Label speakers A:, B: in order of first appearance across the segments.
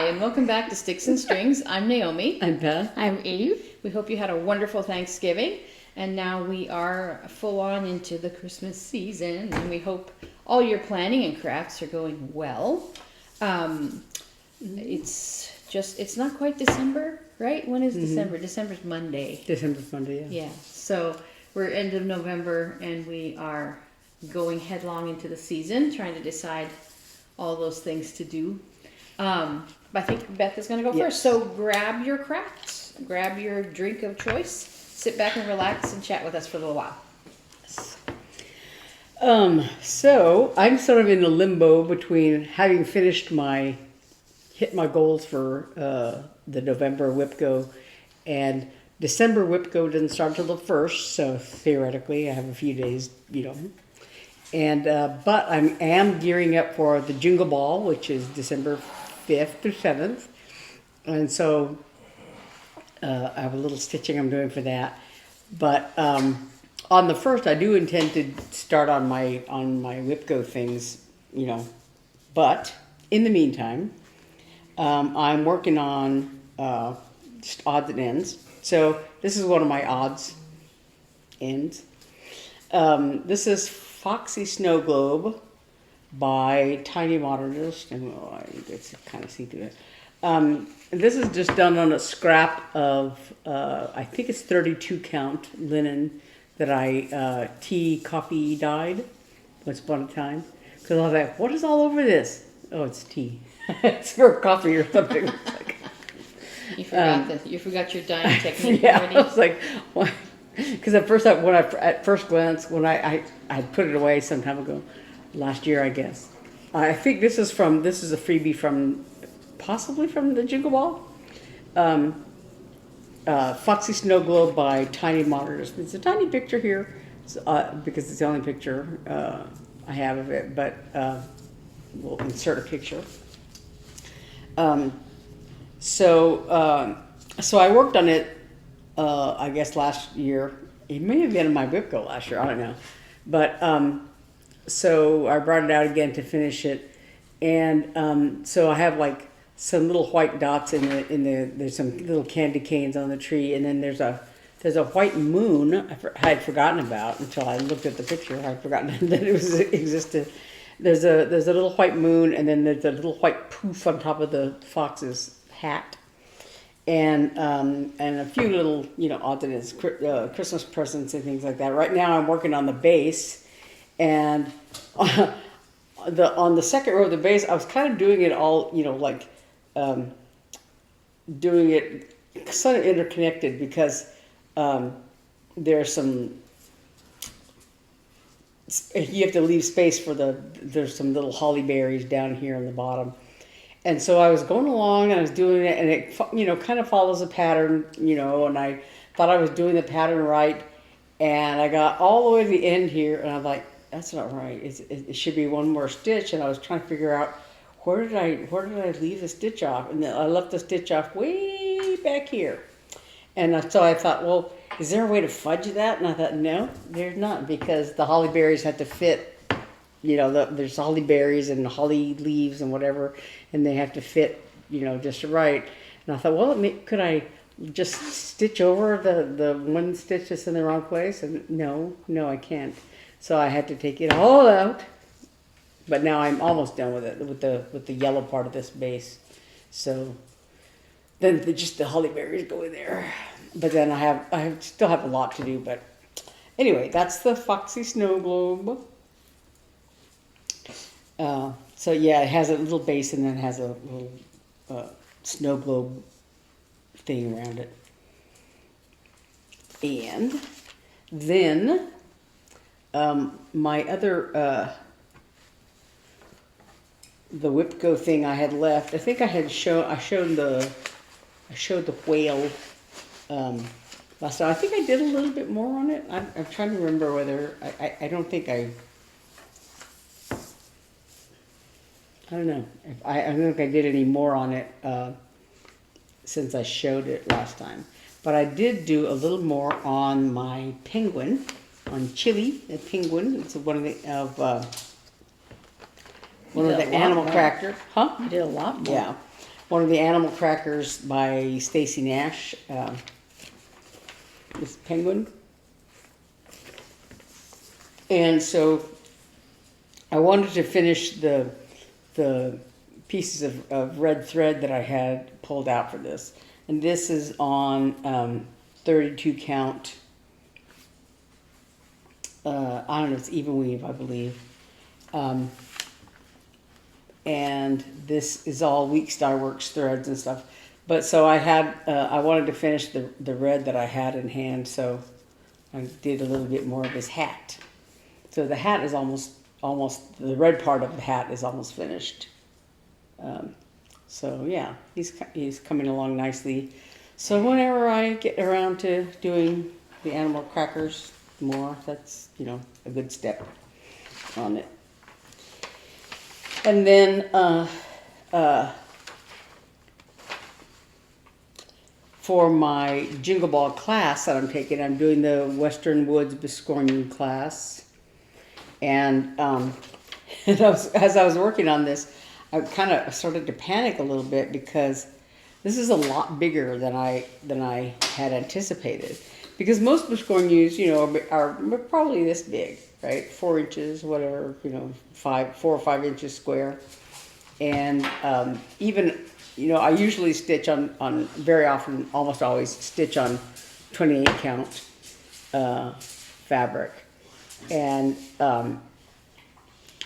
A: and welcome back to Sticks and Strings. I'm Naomi.
B: I'm Beth.
C: I'm Eve.
A: We hope you had a wonderful Thanksgiving, and now we are full on into the Christmas season, and we hope all your planning and crafts are going well. It's not quite December, right? When is December? December's Monday.
B: December's Monday, yeah.
A: Yeah, so we're end of November, and we are going headlong into the season, trying to decide all those things to do. I think Beth is going to go first. So grab your crafts, grab your drink of choice, sit back and relax and chat with us for a little while.
B: So I'm sort of in a limbo between having hit my goals for the November WIP-GO, and December WIP-GO doesn't start till the 1st, so theoretically I have a few days, And but I am gearing up for the Jingle Ball, which is December 5th through 7th, and so I have a little stitching I'm doing for that. But on the 1st, I do intend to start on my WIP-GO things, But in the meantime, I'm working on just odds and ends. So this is one of my odds ends. This is Foxy Snow Globe by Tiny Modernist, and you get to kind of see through it. This is just done on a scrap of, I think it's 32 count linen that I tea coffee dyed once upon a time. Because I was like, what is all over this? Oh, it's tea. It's for coffee or something.
A: You forgot your dyeing technique
B: yeah,
A: already?
B: I was like, why? Because at first glance, when I put it away some time ago, last year, I guess. I think this is a freebie possibly from the Jingle Ball. Foxy Snow Globe by Tiny Modernist. It's a tiny picture here, because it's the only picture I have of it, but we'll insert a picture. So I worked on it, I guess last year. It may have been in my WIP-GO last year, I don't know. But so I brought it out again to finish it, and so I have like some little white dots there's some little candy canes on the tree, and then there's a white moon I had forgotten about until I looked at the picture. I'd forgotten that it existed. There's a little white moon, and then there's a little white poof on top of the fox's hat, and a few little odds and ends, Christmas presents and things like that. Right now I'm working on the base, and on the second row of the base I was kind of doing it all doing it sort of interconnected, because there's some, you have to leave space for there's some little holly berries down here on the bottom. And so I was going along and I was doing it, and it, kind of follows a pattern, and I thought I was doing the pattern right. And I got all the way to the end here, and I'm like, that's not right. It should be one more stitch. And I was trying to figure out, where did I leave the stitch off? And then I left the stitch off way back here. And so I thought, well, is there a way to fudge that? And I thought, no, there's not, because the holly berries have to fit. There's holly berries and holly leaves and whatever, and they have to fit, just right. And I thought, well, could I just stitch over the one stitch that's in the wrong place? And no, I can't. So I had to take it all out. But now I'm almost done with it, with the yellow part of this base. So then just the holly berries go in there. But then I still have a lot to do. But anyway, that's the Foxy Snow Globe. So yeah, it has a little base, and then it has a little snow globe thing around it. And then my other the WIP-GO thing I had left. I think I showed the whale last time. I think I did a little bit more on it. I'm trying to remember whether I don't think I don't know. I don't think I did any more on it since I showed it last time. But I did do a little more on my penguin, on Chili, the penguin. It's one of the animal cracker. Huh?
C: You did a lot more.
B: Yeah. one of the animal crackers by Stacy Nash. This penguin. And so I wanted to finish the pieces of red thread that I had pulled out for this. And this is on 32 count. I don't know, it's even weave, I believe. And this is all Week Star Works threads and stuff. But so I had, I wanted to finish the red that I had in hand, so I did a little bit more of his hat. So the hat is almost the red part of the hat is almost finished. So yeah, he's coming along nicely. So whenever I get around to doing the animal crackers more, that's, you know, a good step on it. And then for my Jingle Ball class that I'm taking, I'm doing the Western Woods Biscornu class. And as I was working on this, I kind of started to panic a little bit because this is a lot bigger than I had anticipated. Because most Biscornus, you know, are probably this big, right? 4 inches, whatever, you know, 4 or 5 inches square. And even, you know, I usually stitch on very often, almost always stitch on 28 count fabric. And,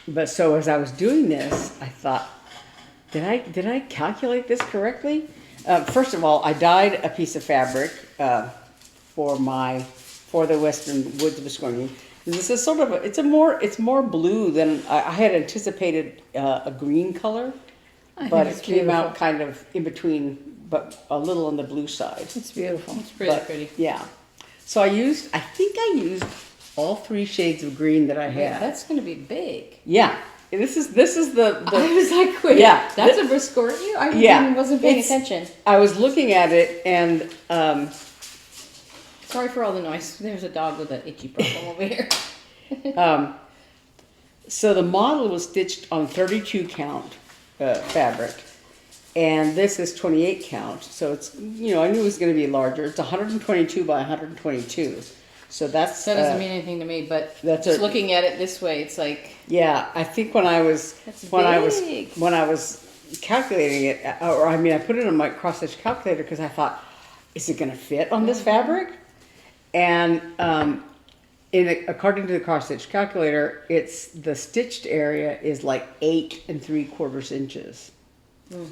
B: but so as I was doing this, I thought, did I calculate this correctly? First of all, I dyed a piece of fabric for the Western Woods Biscornu. This is sort of it's more blue than I had anticipated a green color, but it came out kind of in between, but a little on the blue side.
C: It's beautiful.
A: It's pretty.
B: Yeah. So I think I used all 3 shades of green that I had.
A: That's going to be big.
B: Yeah. This is the
A: I was like, wait,
B: yeah,
A: that's a Biscornu? I wasn't paying attention.
B: I was looking at it and
A: Sorry for all the noise. There's a dog with an itchy problem over here.
B: So the model was stitched on 32 count fabric, and this is 28 count. So it's, you know, I knew it was going to be larger. It's 122 by 122. So that
A: doesn't mean anything to me, but just looking at it this way, it's like,
B: yeah. I think when I was calculating it, or I mean, I put it on my cross stitch calculator because I thought, is it going to fit on this fabric? And according to the cross stitch calculator, the stitched area is like 8 3/4 inches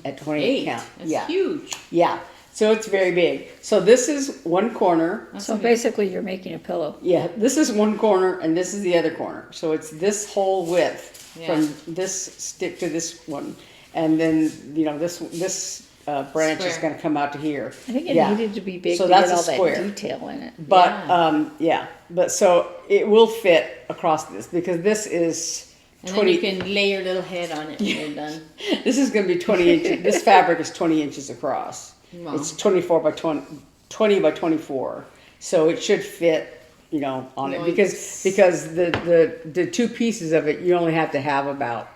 B: at 28 count.
A: That's huge.
B: Yeah. So it's very big. So this is one corner.
C: So basically you're making a pillow.
B: Yeah, this is one corner and this is the other corner. So it's this whole width from this stick to this one. And then, you know, this branch is going to come out to here.
C: I think it needed to be big
B: so
C: to
B: that's
C: get all
B: square.
C: that detail in it.
B: But, but so it will fit across this because this is
A: and 20. And then you can lay your little head on it when you're done.
B: This is going to be 20 inches. This fabric is 20 inches across. Wow. It's 20 by 24. So it should fit, you know, on it because the 2 pieces of it, you only have to have about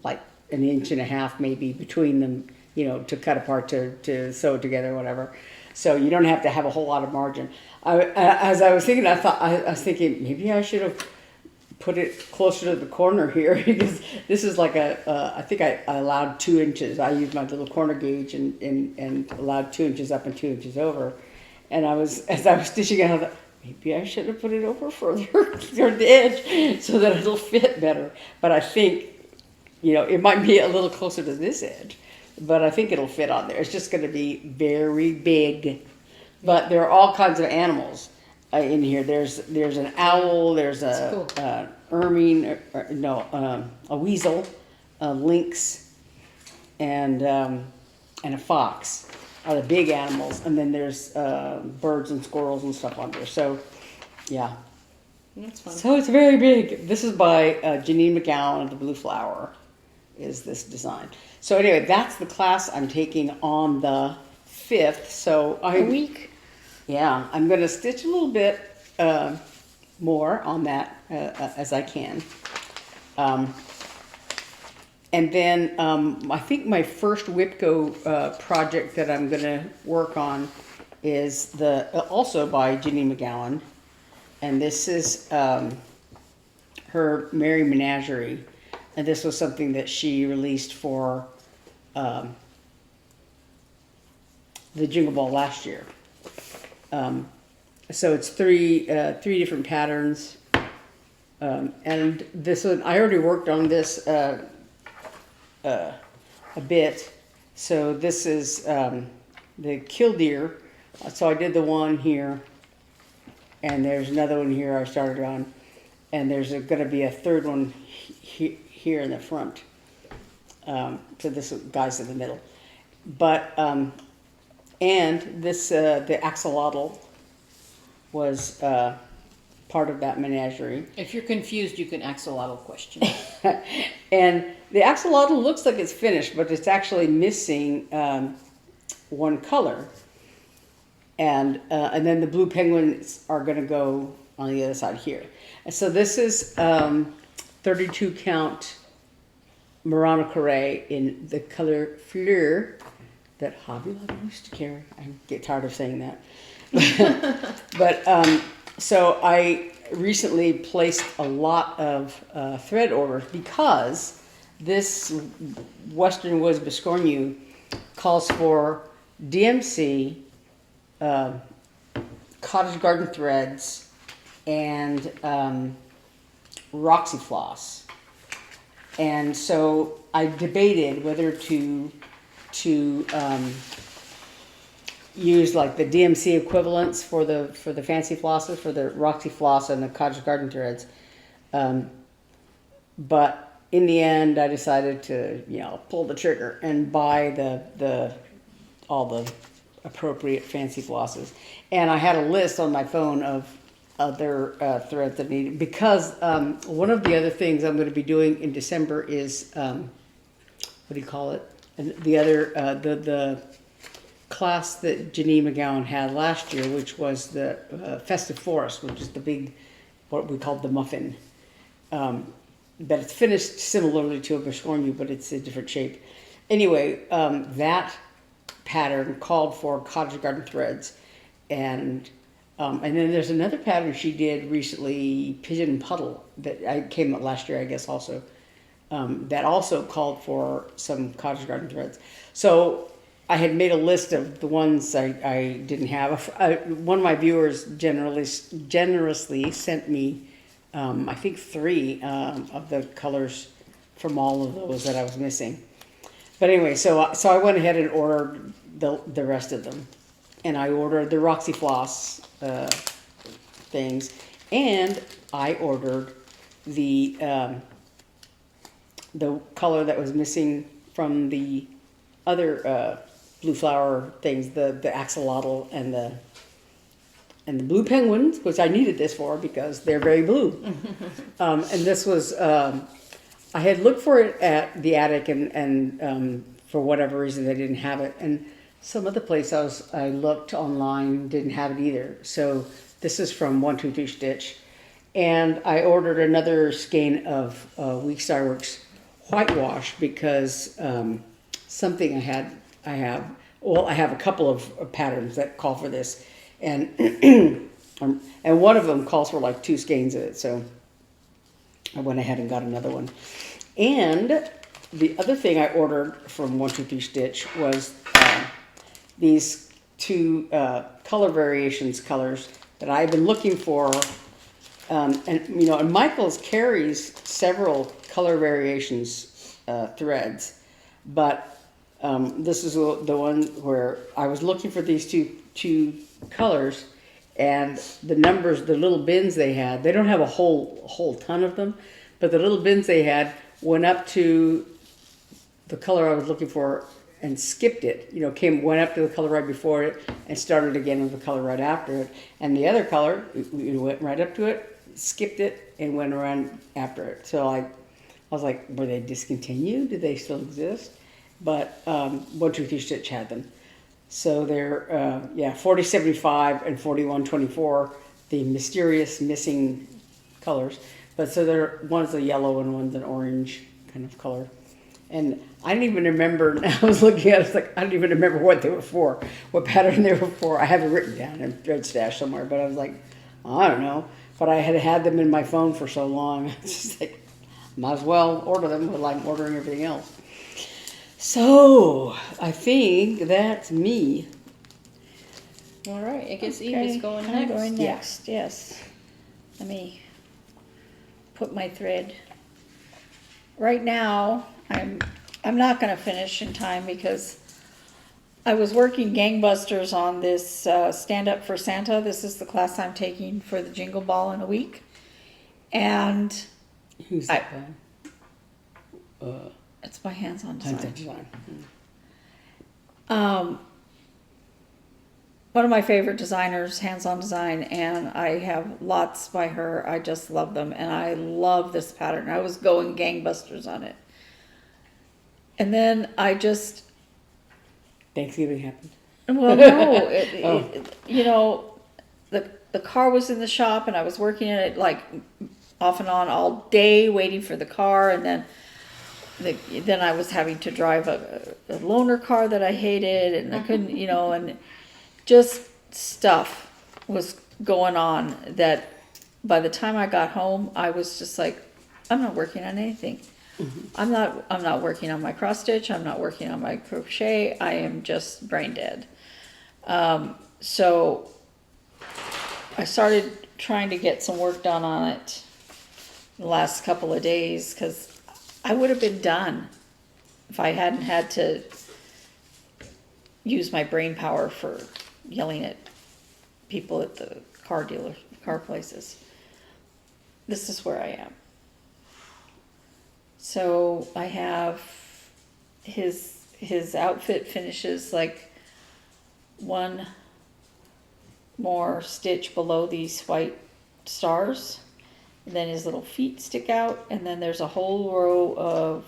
B: like 1.5 inches maybe between them, you know, to cut apart, to sew together, whatever. So you don't have to have a whole lot of margin. As I was thinking, I was thinking maybe I should have put it closer to the corner here because this is like I think I allowed 2 inches. I used my little corner gauge and allowed 2 inches up and 2 inches over. And as I was stitching it, I thought, maybe I should have put it over further toward the edge so that it'll fit better. But I think, you know, it might be a little closer to this edge, but I think it'll fit on there. It's just going to be very big. But there are all kinds of animals in here. There's an owl, there's a ermine, a weasel, a lynx, and a fox are the big animals. And then there's birds and squirrels and stuff on there. So, yeah.
A: That's fun.
B: So it's very big. This is by Janine McGowan of the Blue Flower, is this design. So anyway, that's the class I'm taking on the 5th. So
C: a week.
B: Yeah, I'm going to stitch a little bit more on that as I can. And then I think my first WIP-GO project that I'm going to work on is also by Janine McGowan. And this is her Merry Menagerie. And this was something that she released for the Jingle Ball last year. So it's three different patterns. And this one, I already worked on this a bit. So this is the killdeer. So I did the one here, and there's another one here I started on, and there's going to be a third one here in the front. So this guy's in the middle. But and this the axolotl was part of that menagerie.
A: If you're confused, you can axolotl question.
B: And the axolotl looks like it's finished, but it's actually missing one color. And then the blue penguins are going to go on the other side here. And so this is 32 count Murano Carré in the color Fleur that Hobby Lobby used to carry. I get tired of saying that. But so I recently placed a lot of thread orders because this Western Woods Biscornu calls for DMC, cottage garden threads, and Roxy floss. And so I debated whether to use like the DMC equivalents for the fancy flosses, for the Roxy floss and the cottage garden threads. But in the end, I decided to pull the trigger and buy all the appropriate fancy flosses. And I had a list on my phone of other threads that needed, because one of the other things I'm going to be doing in December is what do you call it? And the other the class that Janine McGowan had last year, which was the Festive Forest, which is the big, what we called the muffin. But it's finished similarly to a Biscornu, but it's a different shape. Anyway, that pattern called for cottage garden threads, and then there's another pattern she did recently, Pigeon Puddle, that I came up last year, I guess, also. That also called for some cottage garden threads. So I had made a list of the ones I didn't have. One of my viewers generously sent me, I think 3 of the colors from all of those that I was missing. But anyway, so I went ahead and ordered the rest of them. And I ordered the Roxy Floss things. And I ordered the color that was missing from the other blue flower things, the axolotl and the blue penguins, which I needed this for because they're very blue. And this was, I had looked for it at the attic, and for whatever reason they didn't have it. And some other place I looked online didn't have it either. So this is from 123 Stitch. And I ordered another skein of Weeks Dye Works whitewash because something I have a couple of patterns that call for this, and and one of them calls for like 2 skeins of it, so I went ahead and got another one. And the other thing I ordered from 123 Stitch was these 2 color variations colors that I've been looking for, and Michaels carries several color variations threads, but this is the one where I was looking for these two colors, and the numbers, the little bins they had, they don't have a whole ton of them, but the little bins they had went up to the color I was looking for and skipped it. Went up to the color right before it and started again with the color right after it, and the other color went right up to it, skipped it, and went around after it. So I was like, were they discontinued? Did they still exist? But 123 Stitch had them. So they're 4075 and 4124, the mysterious missing colors. But so they're, one's a yellow and one's an orange kind of color. And I didn't even remember, I was looking at it, like, I don't even remember what they were for, what pattern they were for. I have it written down in thread stash somewhere, but I was like, I don't know. But I had had them in my phone for so long, it's just like, might as well order them while I'm ordering everything else. So, I think that's me.
A: All right, I guess Eve
C: Okay,
A: is going
C: I'm
A: next.
C: going
B: Yeah.
C: next, yes. Let me put my thread. Right now, I'm not gonna finish in time because I was working gangbusters on this Stand Up for Santa. This is the class I'm taking for the Jingle Ball in a week. And
B: Who's that by?
C: it's by Hands On
B: Hands
C: Design.
B: On Design.
C: One of my favorite designers, Hands On Design, and I have lots by her. I just love them, and I love this pattern. I was going gangbusters on it. And then I just,
B: Thanksgiving happened.
C: well, no,
B: Oh.
C: you know, the car was in the shop, and I was working in it like off and on all day, waiting for the car, and then then I was having to drive a loaner car that I hated, and I couldn't, you know, and just stuff was going on that by the time I got home, I was just like, I'm not working on anything. I'm not working on my cross stitch. I'm not working on my crochet. I am just brain dead. So I started trying to get some work done on it the last couple of days because I would have been done if I hadn't had to use my brain power for yelling at people at the car places. This is where I am. So I have his outfit finishes like one more stitch below these white stars, and then his little feet stick out, and then there's a whole row of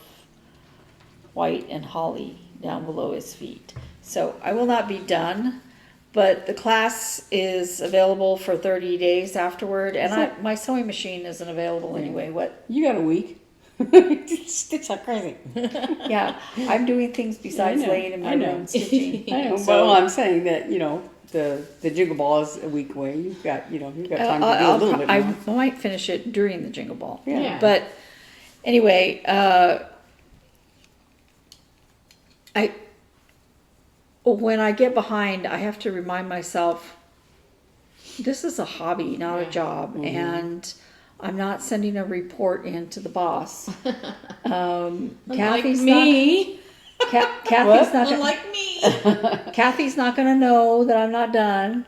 C: white and holly down below his feet. So I will not be done, but the class is available for 30 days afterward, and my sewing machine isn't available anyway. What?
B: You got a week. Stitch like crazy.
C: Yeah, I'm doing things besides
B: I know,
C: laying in my
B: I know.
C: room stitching.
B: I know.
C: So-
B: Well, I'm saying that, you know, the Jingle Ball is a week away. You've got time to do a little bit
C: I
B: more.
C: might finish it during the Jingle Ball.
B: Yeah.
C: But anyway, when I get behind, I have to remind myself, this is a hobby, not a job, and I'm not sending a report in to the boss. Kathy's
A: me.
C: Kathy's not.
A: Unlike me.
C: Kathy's not going to know that I'm not done.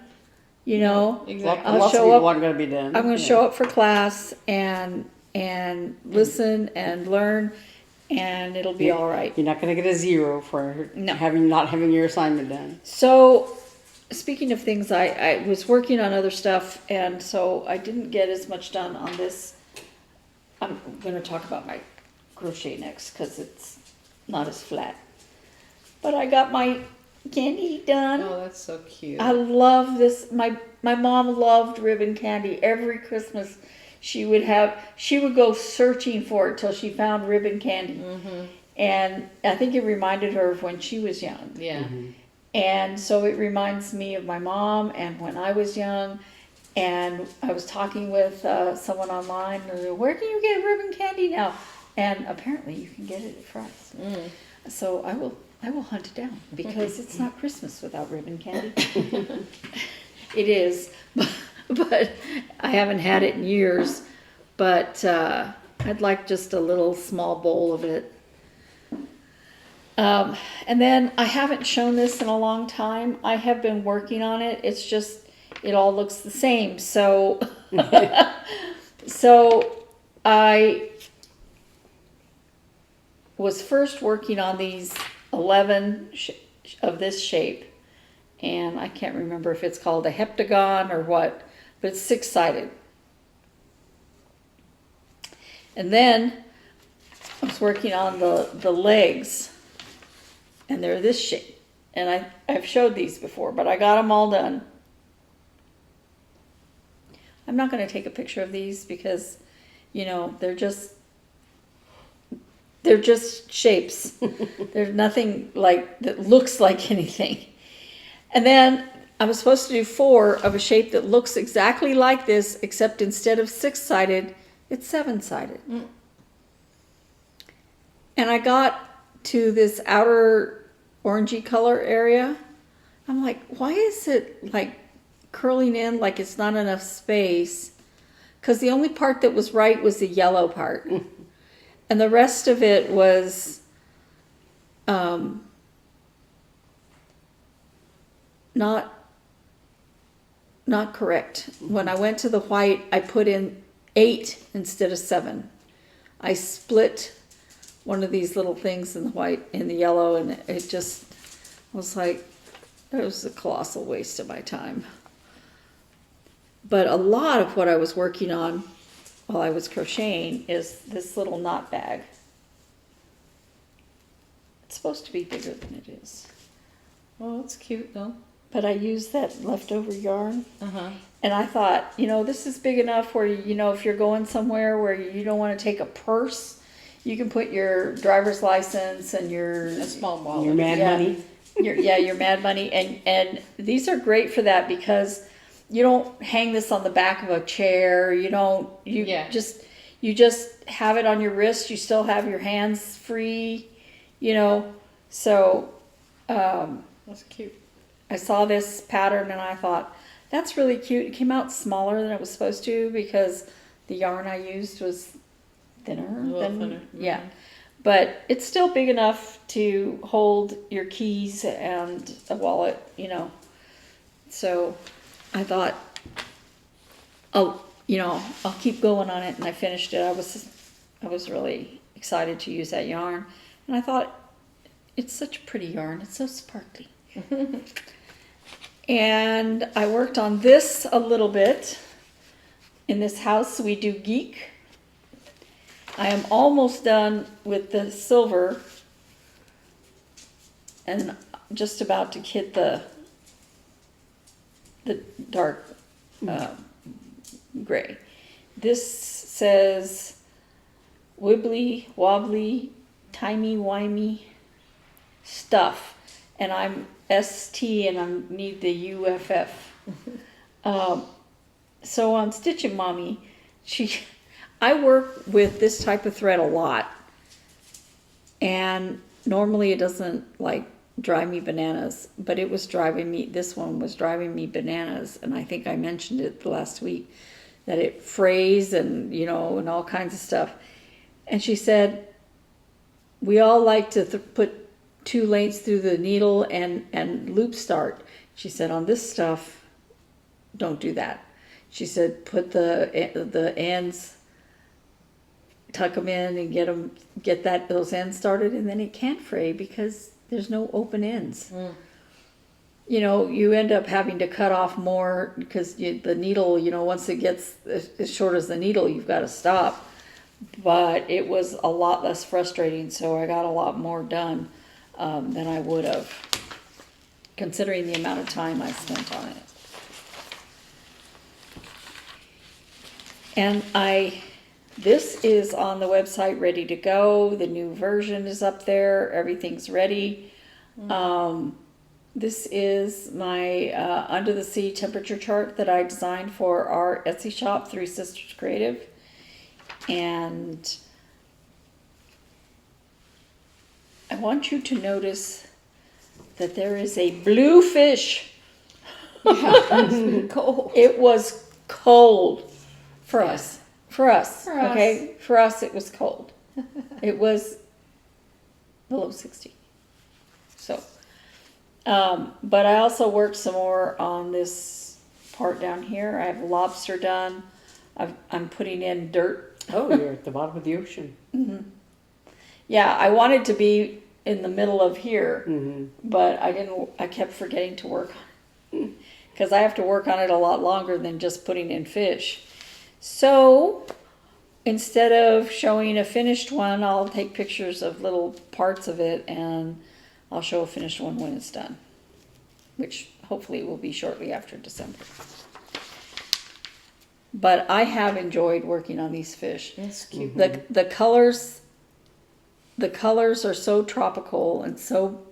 C: You know,
A: Exactly.
C: I'll
B: Lots of
C: show
B: people
C: up.
B: aren't going to be done.
C: I'm going to
B: Yeah.
C: show up for class and listen and learn, and it'll be all right.
B: You're not going to get a 0 for
C: No.
B: not having your assignment done.
C: So, speaking of things, I was working on other stuff, and so I didn't get as much done on this. I'm going to talk about my crochet next because it's not as flat. But I got my candy done.
A: Oh, that's so cute.
C: I love this. My mom loved ribbon candy. Every Christmas, she would go searching for it till she found ribbon candy.
A: Mm-hmm.
C: And I think it reminded her of when she was young.
A: Yeah.
C: And so it reminds me of my mom and when I was young. And I was talking with someone online. Where can you get ribbon candy now? And apparently you can get it at Fry's.
A: Mm.
C: So I will hunt it down because it's not Christmas without ribbon candy. It is, but I haven't had it in years. But I'd like just a little small bowl of it. And then I haven't shown this in a long time. I have been working on it. It's just, it all looks the same. So, so I was first working on these 11 of this shape. And I can't remember if it's called a heptagon or what, but it's 6-sided. And then I was working on the legs, and they're this shape. And I've showed these before, but I got them all done. I'm not going to take a picture of these because, you know, they're just, They're just shapes. There's nothing like that looks like anything. And then I was supposed to do 4 of a shape that looks exactly like this, except instead of 6-sided, it's 7-sided. And I got to this outer orangey color area. I'm like, why is it like curling in like it's not enough space? Because the only part that was right was the yellow part. And the rest of it was not correct. When I went to the white, I put in 8 instead of 7. I split one of these little things in the white and the yellow, and it just was like, it was a colossal waste of my time. But a lot of what I was working on while I was crocheting is this little knot bag. It's supposed to be bigger than it is.
A: Oh, that's cute though.
C: But I used that leftover yarn.
A: Uh-huh.
C: And I thought, this is big enough where, if you're going somewhere where you don't want to take a purse, you can put your driver's license and
A: A small wallet.
B: Your mad money.
C: your mad money. And these are great for that because you don't hang this on the back of a chair. You just have it on your wrist. You still have your hands free, so,
A: That's cute.
C: I saw this pattern and I thought, that's really cute. It came out smaller than it was supposed to because the yarn I used was thinner.
A: A little thinner.
C: Yeah. But it's still big enough to hold your keys and a wallet, So I thought, I'll keep going on it, and I finished it. I was really excited to use that yarn. And I thought, it's such a pretty yarn. It's so sparkly. And I worked on this a little bit. In this house, we do geek. I am almost done with the silver and just about to hit the dark gray. This says wibbly wobbly timey-wimey stuff, and I'm ST and I need the UFF. So on Stitch-a Mommy, I work with this type of thread a lot, and normally it doesn't drive me bananas, but this one was driving me bananas, and I think I mentioned it last week, that it frays and and all kinds of stuff. And she said, we all like to put 2 lengths through the needle and loop start. She said, on this stuff, don't do that. She said, put the ends, tuck them in and get those ends started, and then it can't fray because there's no open ends. You end up having to cut off more because the needle, once it gets as short as the needle, you've got to stop. But it was a lot less frustrating, so I got a lot more done than I would have, considering the amount of time I spent on it. And this is on the website, ready to go. The new version is up there. Everything's ready. This is my under the sea temperature chart that I designed for our Etsy shop, Three Sisters Creative. And I want you to notice that there is a blue fish.
A: Yeah, it's been cold.
C: It was cold for us. For us, okay? For us, it was cold. It was below 60. So, but I also worked some more on this part down here. I have lobster done. I'm putting in dirt.
B: Oh, you're at the bottom of the ocean.
C: Mm-hmm. Yeah, I wanted to be in the middle of here, but I didn't. I kept forgetting to work on it because I have to work on it a lot longer than just putting in fish. So instead of showing a finished one, I'll take pictures of little parts of it and I'll show a finished one when it's done, which hopefully will be shortly after December. But I have enjoyed working on these fish.
A: That's cute.
C: The colors the colors are so tropical and so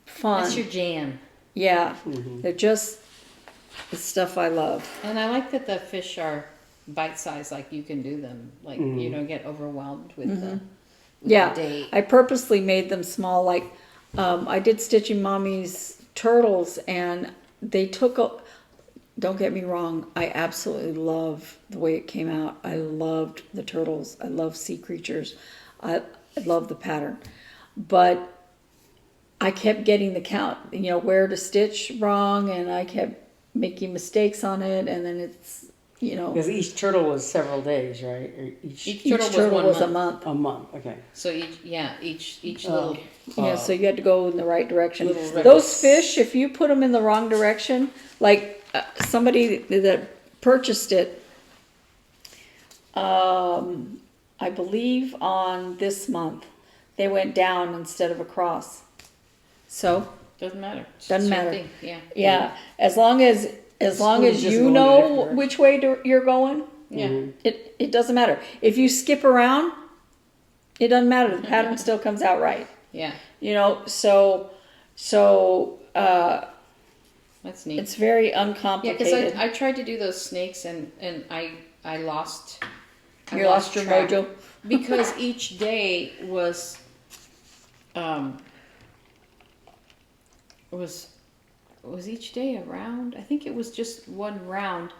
C: fun.
A: That's your jam.
C: Yeah, they're just the stuff I love.
A: And I like that the fish are bite-sized, like you can do them. Like, you don't get overwhelmed with the
C: Yeah,
A: date.
C: I purposely made them small. Like, I did Stitching Mommy's turtles, and they took a. Don't get me wrong, I absolutely love the way it came out. I loved the turtles. I love sea creatures. I love the pattern, but I kept getting the count. Where to stitch wrong, and I kept making mistakes on it, and then it's.
B: Because each turtle was several days, right? Or
A: Each
C: Each turtle was a
A: month.
C: month.
B: a month. Okay.
A: So each little.
C: Yeah, so you had to go in the right direction.
A: Little
C: Those fish, if you put them in the wrong direction, like somebody that purchased it, I believe on this month, they went down instead of across. So
A: Doesn't matter. It's
C: Doesn't
A: your
C: matter.
A: thing, yeah.
C: yeah, as long as
B: School is just
C: you
B: going
C: know
B: different.
C: which way you're going,
A: Yeah.
C: it doesn't matter. If you skip around, it doesn't matter. The pattern still comes out right.
A: Yeah.
C: So
A: That's neat.
C: it's very
A: Yeah,
C: uncomplicated.
A: because I tried to do those snakes and I lost.
C: You lost your
A: track.
C: mojo.
A: Because each day was each day a round? I think it was just one round,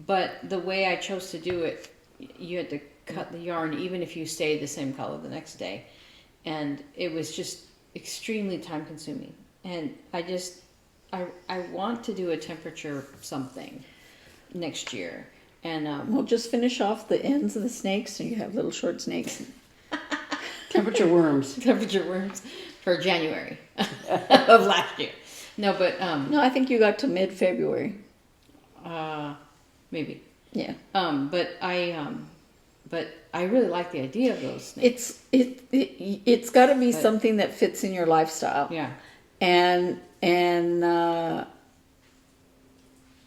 A: but the way I chose to do it, you had to cut the yarn even if you stayed the same color the next day, and it was just extremely time consuming. And I want to do a temperature something next year, and
C: We'll just finish off the ends of the snakes, and you have little short snakes.
B: Temperature worms.
A: temperature worms for January of last year. No, but
C: No, I think you got to mid-February.
A: maybe.
C: Yeah.
A: But I really like the idea of those snakes.
C: It's got to be
A: But-
C: something that fits in your lifestyle.
A: Yeah.
C: And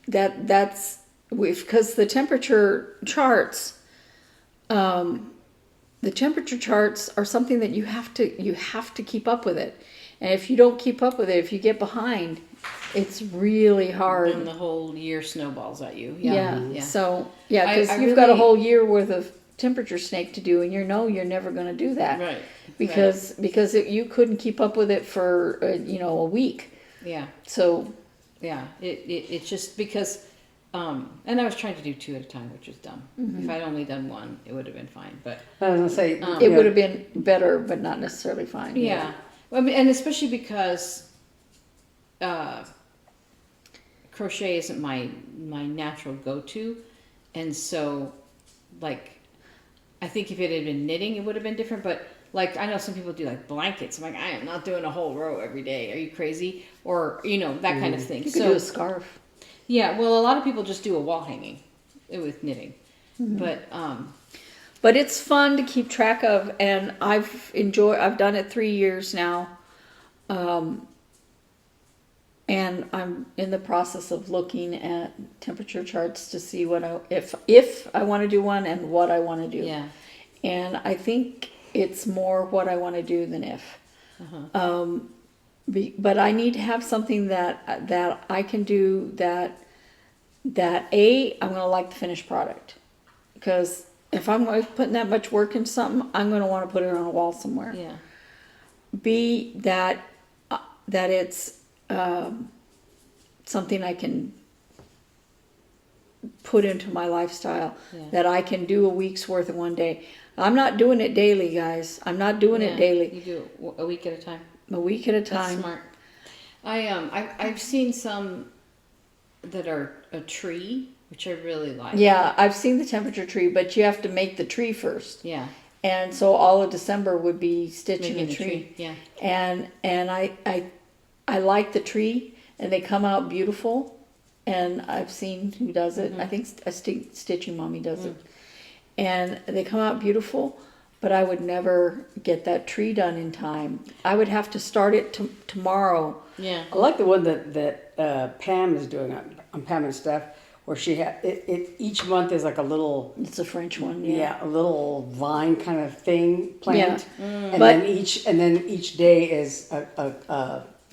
C: that's because the temperature charts are something that you have to keep up with it. And if you don't keep up with it, if you get behind, it's really hard.
A: And the whole year snowballs at you.
C: Yeah.
A: Yeah.
C: So yeah,
A: I
C: because you've got a
A: really-
C: whole year worth of temperature snake to do, and you're never going to do that.
A: Right.
C: Because you couldn't keep up with it for a week.
A: Yeah.
C: So
A: Yeah. It's just because, and I was trying to do 2 at a time, which was dumb. If I'd only done 1, it would have been fine. But
B: I was gonna say
C: it would have been better, but not necessarily fine.
A: yeah. I mean, and especially because crochet isn't my natural go-to, and so like I think if it had been knitting, it would have been different. But like I know some people do like blankets. I'm like, I am not doing a whole row every day. Are you crazy? Or that kind of thing.
C: You could do a scarf.
A: Yeah, well, a lot of people just do a wall hanging with knitting,
C: But it's fun to keep track of, and I've done it 3 years now. And I'm in the process of looking at temperature charts to see if I want to do one and what I want to do.
A: yeah,
C: And I think it's more what I want to do than if. But I need to have something that I can do that I'm going to like the finished product. Because if I'm putting that much work into something, I'm going to want to put it on a wall somewhere.
A: yeah,
C: B, that it's something I can put into my lifestyle,
A: Yeah.
C: that I can do a week's worth in one day. I'm not doing it daily, guys. I'm not doing it daily.
A: You do it a week at a time.
C: A week at a
A: That's
C: time.
A: smart. I've seen some that are a tree, which I really like.
C: Yeah, I've seen the temperature tree, but you have to make the tree first.
A: Yeah.
C: And so all of December would be stitching
A: Making
C: a
A: the
C: tree.
A: Yeah.
C: And I like the tree, and they come out beautiful. And I've seen who does it. I think Stitching Mommy does it. And they come out beautiful, but I would never get that tree done in time. I would have to start it tomorrow.
A: Yeah.
B: I like the one that Pam is doing on Pam and Stuff, where she had it each month is like a little
C: It's a French one,
B: a little vine kind of thing plant, and
C: But-
B: then each day is a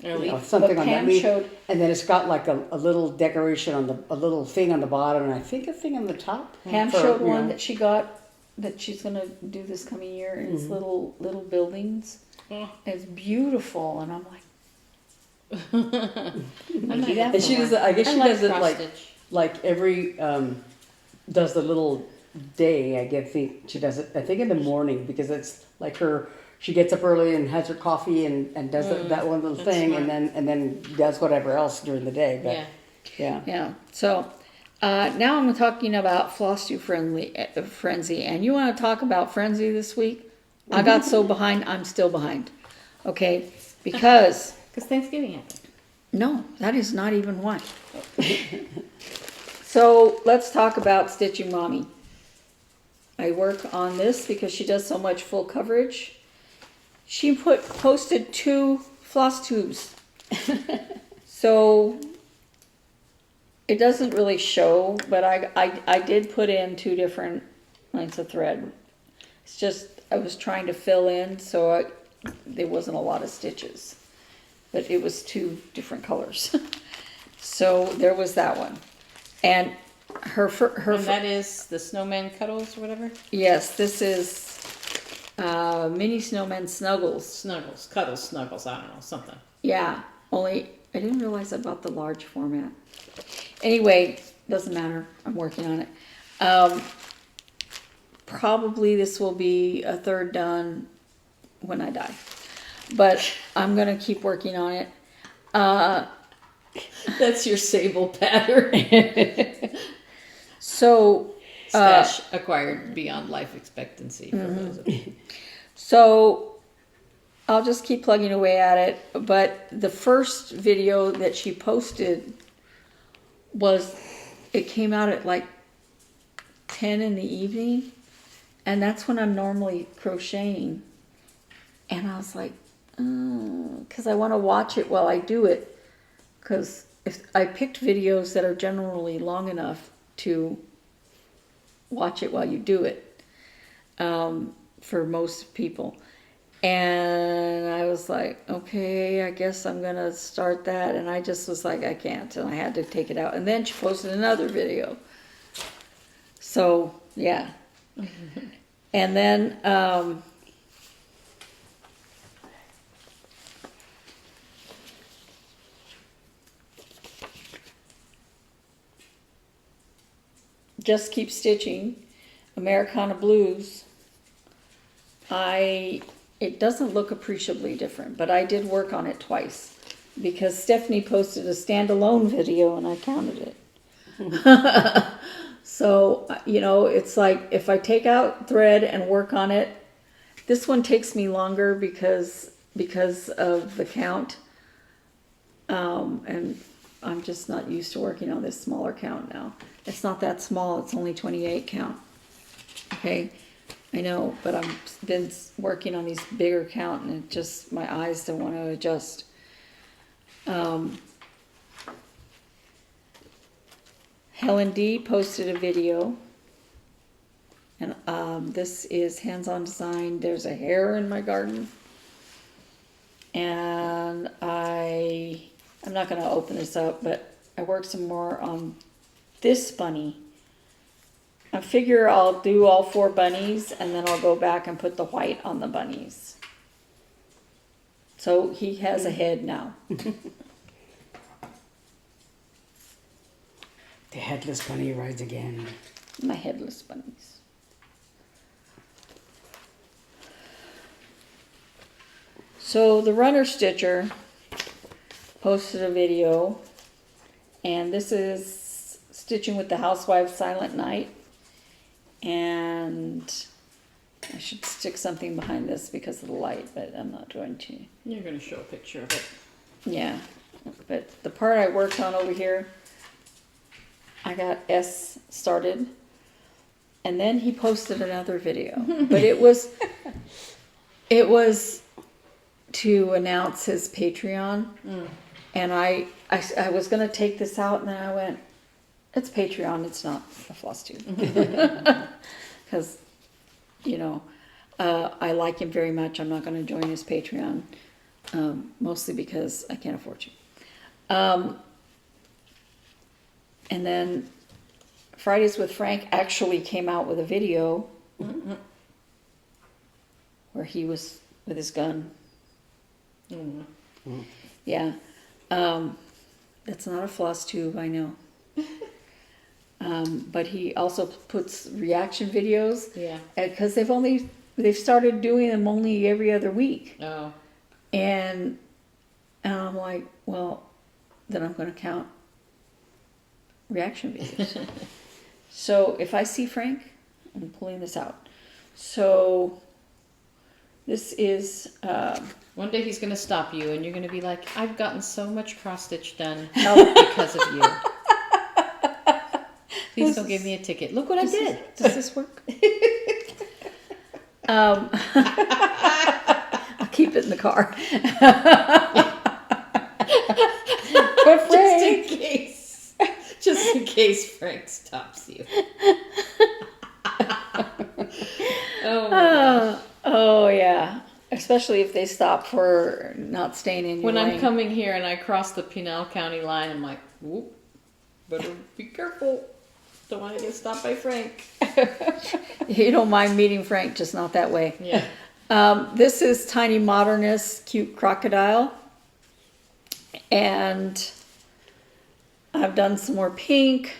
B: something
C: But
B: on that
C: Pam
B: leaf,
C: showed-
B: and then it's got like a little decoration on a little thing on the bottom, and I think a thing on the top.
C: Pam
B: for,
C: showed
B: you
C: one
B: know.
C: that she got that she's gonna do this coming year, and it's little buildings.
A: Oh.
C: It's beautiful, and I'm like,
A: I might have
B: And she
A: one.
B: does it. I guess she
A: like
B: does it
A: cross stitch.
B: like every does the little day. I think she does it. I think in the morning because it's like her. She gets up early and has her coffee and does that one little
A: that's
B: thing
A: smart.
B: and then does whatever else during the day. But
A: Yeah.
B: yeah.
C: yeah. So now I'm talking about Flosstube Frenzy, and you want to talk about Frenzy this week? I got so behind. I'm still behind. Okay, because
A: Because Thanksgiving happened.
C: no, that is not even one. So let's talk about Stitching Mommy. I work on this because she does so much full coverage. She posted 2 floss tubes. So it doesn't really show, but I did put in 2 different lengths of thread. It's just I was trying to fill in so there wasn't a lot of stitches, but it was 2 different colors. So there was that one, and her
A: And that is the snowman cuddles or whatever?
C: yes, this is mini snowman snuggles.
A: Snuggles, cuddles, snuggles, I don't know, something.
C: Yeah, only I didn't realize about the large format. Anyway, doesn't matter. I'm working on it. Probably this will be a third done when I die, but I'm gonna keep working on it.
A: That's your sable pattern.
C: So
A: Stash acquired beyond life expectancy for those of you.
C: So I'll just keep plugging away at it. But the first video that she posted it came out at like 10 in the evening. And that's when I'm normally crocheting. And I was like, because I want to watch it while I do it. Because if I picked videos that are generally long enough to watch it while you do it, for most people. And I was like, okay, I guess I'm going to start that. And I just was like, I can't. And I had to take it out. And then she posted another video. So, yeah. And then, Just Keep Stitching, Americana Blues. It doesn't look appreciably different, but I did work on it twice because Stephanie posted a standalone video and I counted it. So, it's like if I take out thread and work on it, this one takes me longer because of the count. And I'm just not used to working on this smaller count now. It's not that small, it's only 28 count. Okay, I know, but I've been working on these bigger count and it just, my eyes don't want to adjust. Helen D posted a video, and this is hands-on design. There's a hare in my garden, and I'm not going to open this up, but I worked some more on this bunny. I figure I'll do all 4 bunnies, and then I'll go back and put the white on the bunnies. So he has a head now.
B: The headless bunny rides again.
C: My headless bunnies. So the runner stitcher posted a video, and this is stitching with the Housewives Silent Night. And I should stick something behind this because of the light, but I'm not going to.
A: You're going to show a picture of it.
C: Yeah, but the part I worked on over here, I got S started, and then he posted another video, but it was to announce his Patreon, and I was gonna take this out, and then I went, It's Patreon, it's not a Flosstube. Because, you know, I like him very much. I'm not going to join his Patreon, mostly because I can't afford you. And then Fridays with Frank actually came out with a video where he was with his gun. Yeah. That's not a Flosstube, I know. But he also puts reaction videos.
A: Yeah.
C: Because they've started doing them only every other week.
A: Oh.
C: And I'm like, well, then I'm going to count reaction videos. So if I see Frank, I'm pulling this out. So this is...
A: One day he's going to stop you and you're going to be like, I've gotten so much cross stitch done because of you. Please don't give me a ticket. Look what I did.
C: Does this work? I'll keep it in the car. But Frank,
A: Just in case Frank stops you. Oh my gosh.
C: Oh yeah. Especially if they stop for not staying in your
A: When I'm
C: lane.
A: coming here and I cross the Pinal County line, I'm like, whoop, better be careful. Don't want to get stopped by Frank.
C: You don't mind meeting Frank, just not that way.
A: Yeah.
C: This is Tiny Modernist Cute Crocodile. And I've done some more pink.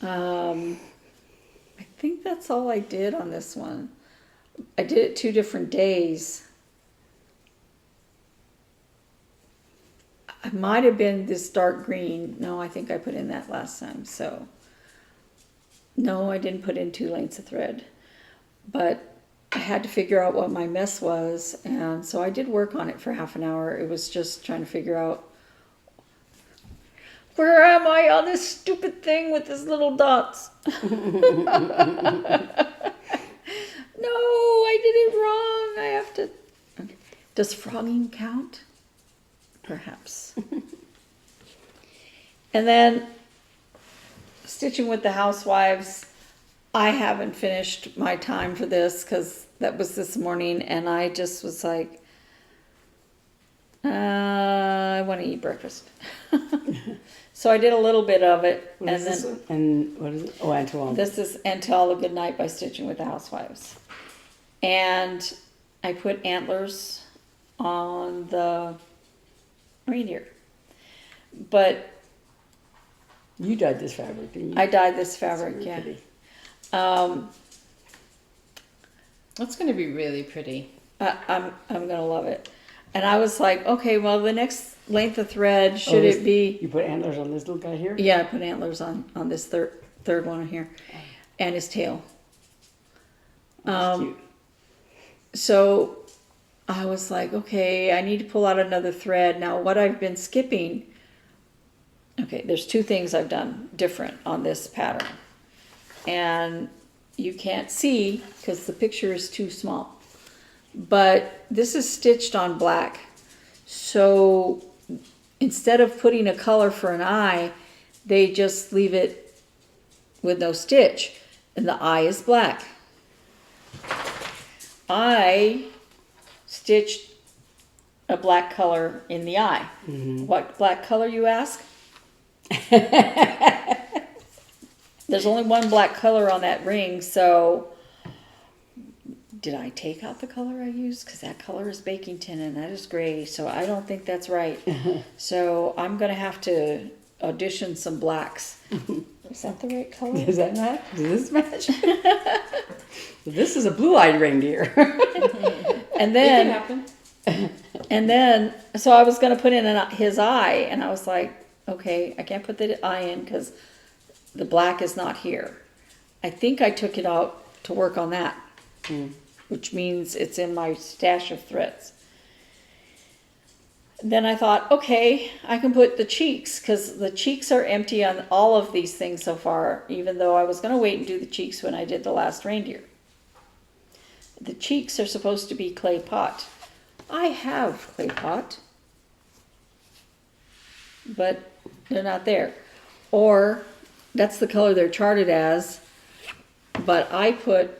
C: I think that's all I did on this one. I did it 2 different days. I might have been this dark green. No, I think I put in that last time. So, no, I didn't put in 2 lengths of thread. But I had to figure out what my mess was. And so I did work on it for half an hour. It was just trying to figure out, where am I on this stupid thing with these little dots? No, I did it wrong. I have to... Does frogging count? Perhaps. And then, stitching with the housewives. I haven't finished my time for this because that was this morning. And I just was like, I want to eat breakfast. So I did a little bit of it.
B: What is this one? And what is it? Oh, Antoine.
C: This is And to All a Good Night by Stitching with the Housewives. And I put antlers on the reindeer. But
B: You dyed this fabric, didn't you?
C: I dyed this fabric,
B: It's
C: yeah.
B: really
A: That's going to be really pretty.
C: I'm gonna love it. And I was like, okay, well, the next length of thread, should
B: this-
C: it be?
B: You put antlers on this little guy here?
C: Yeah, I put antlers on this third one here, and his tail.
B: That's cute.
C: So I was like, okay, I need to pull out another thread. Now, what I've been skipping, okay, there's 2 things I've done different on this pattern. And you can't see because the picture is too small. But this is stitched on black. So instead of putting a color for an eye, they just leave it with no stitch. And the eye is black. I stitched a black color in the eye.
B: Mm-hmm.
C: What black color, you ask? There's only one black color on that ring, so did I take out the color I used? Because that color is baking tin and that is gray, so I don't think that's right. So I'm going to have to audition some blacks. Is that the right color?
B: Does that match? Does this match? This is a blue-eyed reindeer.
C: And
A: It can
C: then,
A: happen.
C: so I was going to put in his eye, and I was like, okay, I can't put the eye in because the black is not here. I think I took it out to work on that, which means it's in my stash of threads. Then I thought, okay, I can put the cheeks because the cheeks are empty on all of these things so far, even though I was going to wait and do the cheeks when I did the last reindeer. The cheeks are supposed to be clay pot. I have clay pot, but they're not there. Or that's the color they're charted as, but I put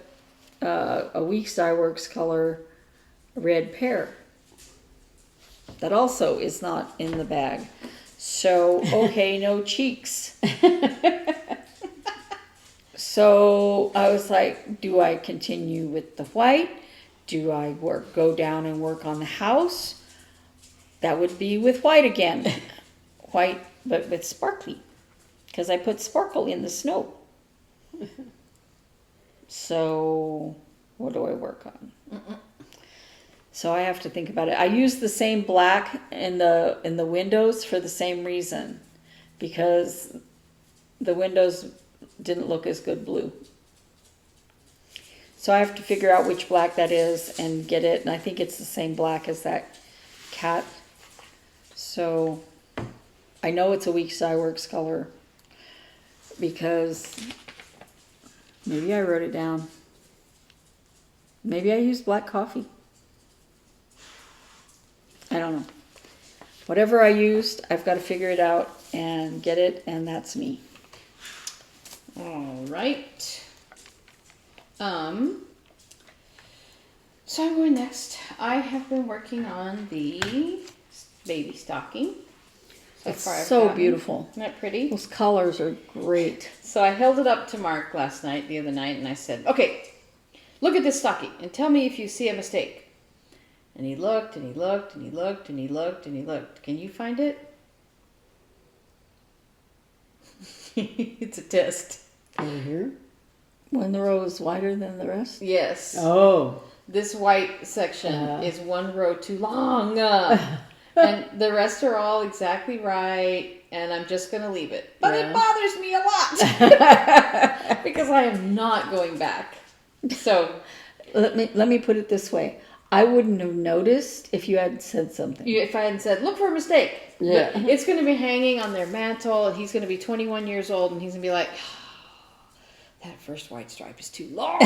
C: a Weeks Dye Works color red pear. That also is not in the bag. So, okay, no cheeks. So I was like, do I continue with the white? Do I go down and work on the house? That would be with white again. White, but with sparkly. Because I put sparkle in the snow. So, what do I work on? So I have to think about it. I used the same black in the windows for the same reason, because the windows didn't look as good blue. So I have to figure out which black that is and get it. And I think it's the same black as that cat. So I know it's a Weeks Dye Works color because maybe I wrote it down. Maybe I used black coffee. I don't know. Whatever I used, I've got to figure it out and get it, and that's me.
A: All right. So I'm going next. I have been working on the baby stocking.
C: It's
A: far I've
C: so
A: gotten.
C: beautiful.
A: Isn't that pretty?
C: Those colors are great.
A: So I held it up to Mark the other night, and I said, okay, look at this stocking and tell me if you see a mistake. And he looked, and he looked, and he looked, and he looked, and he looked. Can you find it? It's a test.
B: Over here?
C: One row is wider than the rest.
A: Yes.
B: Oh.
A: This white section is one row too long. And the rest are all exactly right. And I'm just going to leave it. But it bothers me a lot. Because I am not going back. So
C: Let me put it this way. I wouldn't have noticed if you hadn't said something.
A: if I hadn't said, look for a mistake.
C: Yeah.
A: But it's going to be hanging on their mantle. And he's going to be 21 years old. And he's going to be like, that first white stripe is too long.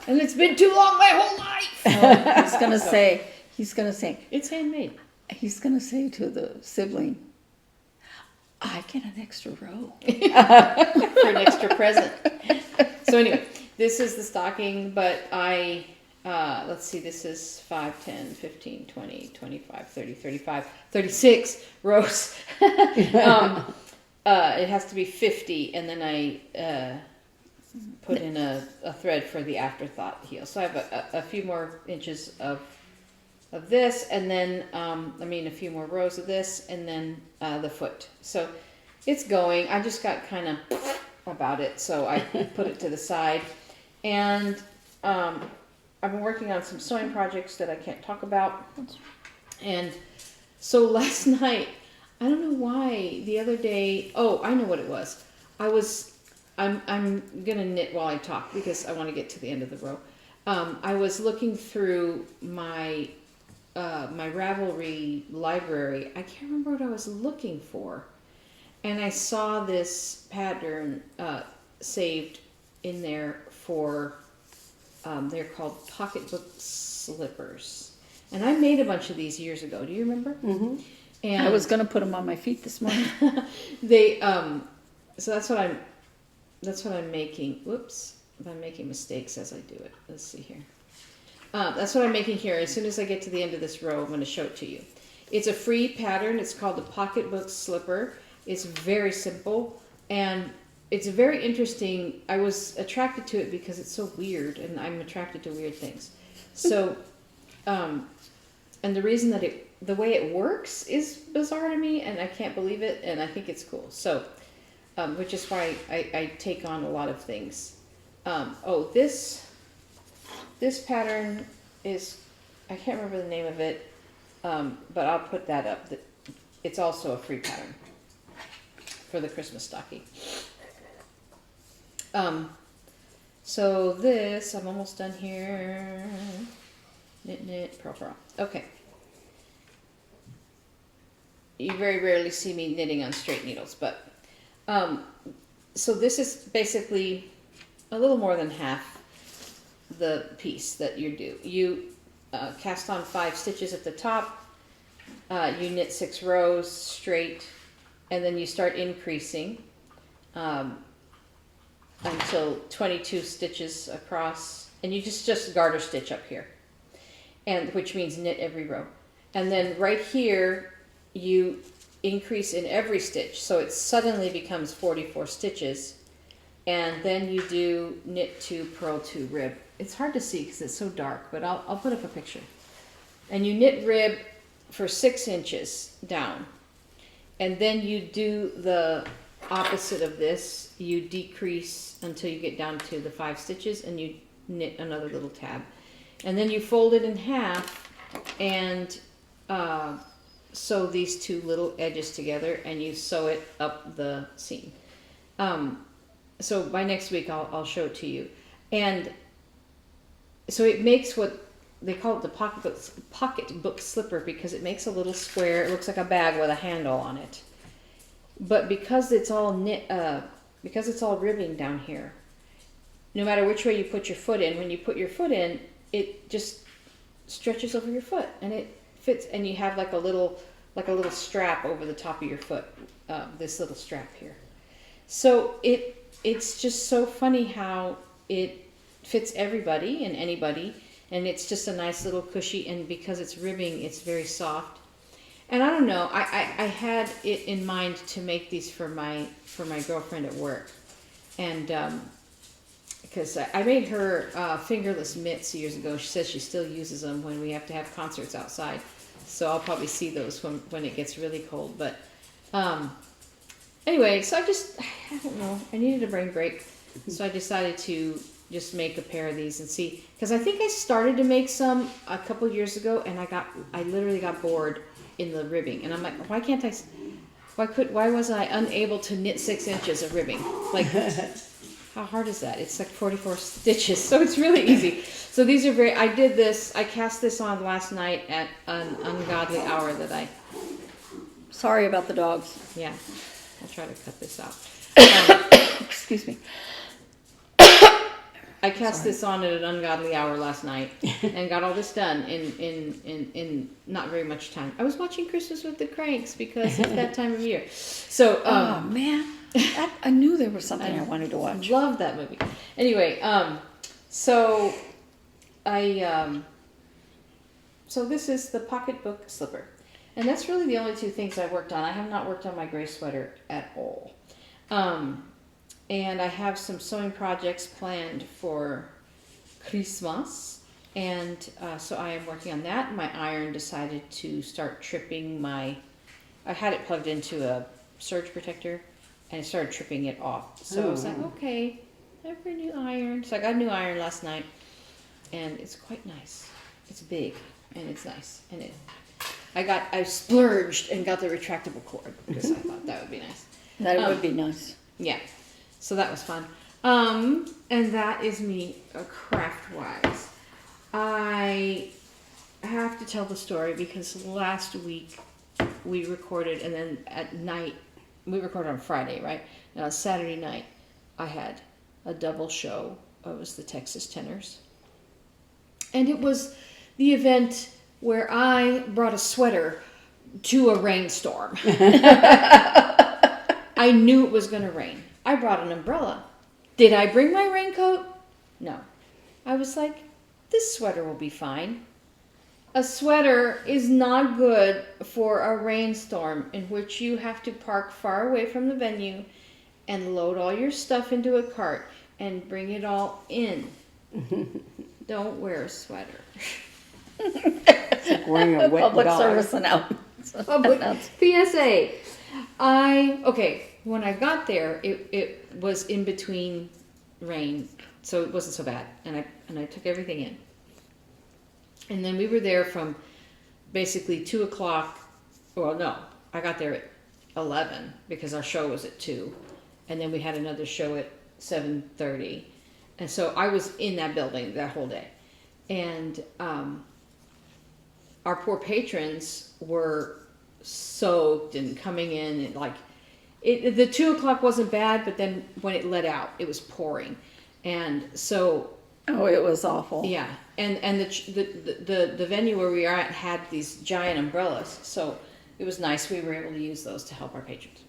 A: And it's been too long my whole life.
C: He's gonna say,
A: It's handmade.
C: he's gonna say to the sibling, I get an extra row.
A: For an extra present. So anyway, this is the stocking, but I, let's see, this is 5, 10, 15, 20, 25, 30, 35, 36 rows. It has to be 50, and then I put in a thread for the afterthought heel. So I have a few more inches of this, and then, a few more rows of this, and then the foot. So it's going. I just got kind of about it, so I put it to the side. And I've been working on some sewing projects that I can't talk about. And so last night, I don't know why, the other day, I know what it was. I'm gonna knit while I talk because I want to get to the end of the row. I was looking through my Ravelry library. I can't remember what I was looking for, and I saw this pattern saved in there for. They're called pocketbook slippers, and I made a bunch of these years ago. Do you remember?
C: Mm-hmm.
A: And
C: I was gonna put them on my feet this morning.
A: they so that's what I'm making. Whoops, I'm making mistakes as I do it. Let's see here. That's what I'm making here. As soon as I get to the end of this row, I'm going to show it to you. It's a free pattern. It's called the pocketbook slipper. It's very simple, and it's very interesting. I was attracted to it because it's so weird, and I'm attracted to weird things. So, and the reason that the way it works is bizarre to me, and I can't believe it, and I think it's cool. So, which is why I take on a lot of things. This pattern is, I can't remember the name of it, but I'll put that up. It's also a free pattern for the Christmas stocking. So this, I'm almost done here. Knit, purl. Okay. You very rarely see me knitting on straight needles, but so this is basically a little more than half the piece that you do. You cast on 5 stitches at the top, you knit 6 rows straight, and then you start increasing. until 22 stitches across, and you just garter stitch up here, and which means knit every row. And then right here you increase in every stitch, so it suddenly becomes 44 stitches, and then you do knit 2, purl 2, rib. It's hard to see because it's so dark, but I'll put up a picture. And you knit rib for 6 inches down, and then you do the opposite of this. You decrease until you get down to the 5 stitches, and you knit another little tab, and then you fold it in half and sew these 2 little edges together, and you sew it up the seam. So by next week I'll show it to you. And so it makes what they call it the pocketbook slipper, because it makes a little square. It looks like a bag with a handle on it. But because it's all knit, because it's all ribbing down here, no matter which way you put your foot in, when you put your foot in, it just stretches over your foot, and it fits. And you have like a little strap over the top of your foot. This little strap here. So it's just so funny how it fits everybody and anybody, and it's just a nice little cushy. And because it's ribbing, it's very soft. And I don't know, I had it in mind to make these for my girlfriend at work, and because I made her fingerless mitts years ago. She says she still uses them when we have to have concerts outside, so I'll probably see those when it gets really cold. But anyway, so I don't know, I needed a brain break, so I decided to just make a pair of these and see, because I think I started to make some a couple years ago, and I literally got bored in the ribbing, and I'm like, why was I unable to knit 6 inches of ribbing? Like, how hard is that? It's like 44 stitches, so it's really easy. So these are I cast this on last night at an ungodly hour
C: Sorry about the dogs.
A: Yeah, I'll try to cut this out.
C: Excuse me.
A: I cast this on at an ungodly hour last night and got all this done in not very much time. I was watching Christmas with the Cranks because it's that time of year. So,
C: oh man, I knew there was something I wanted to watch.
A: Love that movie. Anyway, so this is the pocketbook slipper, and that's really the only 2 things I worked on. I have not worked on my gray sweater at all. And I have some sewing projects planned for Christmas, and so I am working on that. My iron decided to start tripping I had it plugged into a surge protector, and it started tripping it off. So I was like, okay, time for a new iron. So I got a new iron last night, and it's quite nice. It's big, and it's nice. And I splurged and got the retractable cord, because I thought that would be nice.
C: That would be nice.
A: Yeah. So that was fun. And that is me craft-wise. I have to tell the story because last week we recorded, and then at night, we recorded on Friday, right? And on Saturday night, I had a double show. It was the Texas Tenors. And it was the event where I brought a sweater to a rainstorm. I knew it was going to rain. I brought an umbrella. Did I bring my raincoat? No. I was like, this sweater will be fine. A sweater is not good for a rainstorm in which you have to park far away from the venue and load all your stuff into a cart and bring it all in. Don't wear a sweater.
B: It's like wearing a wet
C: Public
B: dog.
C: service announcement.
A: Public PSA. When I got there, it was in between rain, so it wasn't so bad, and I took everything in. And then we were there from basically 2 o'clock. Well, no, I got there at 11 because our show was at 2, and then we had another show at 7:30, and so I was in that building that whole day. And our poor patrons were soaked and coming in, and the 2 o'clock wasn't bad, but then when it let out, it was pouring, and so.
C: Oh, it was awful.
A: Yeah, and the venue where we are at had these giant umbrellas, so it was nice. We were able to use those to help our patrons.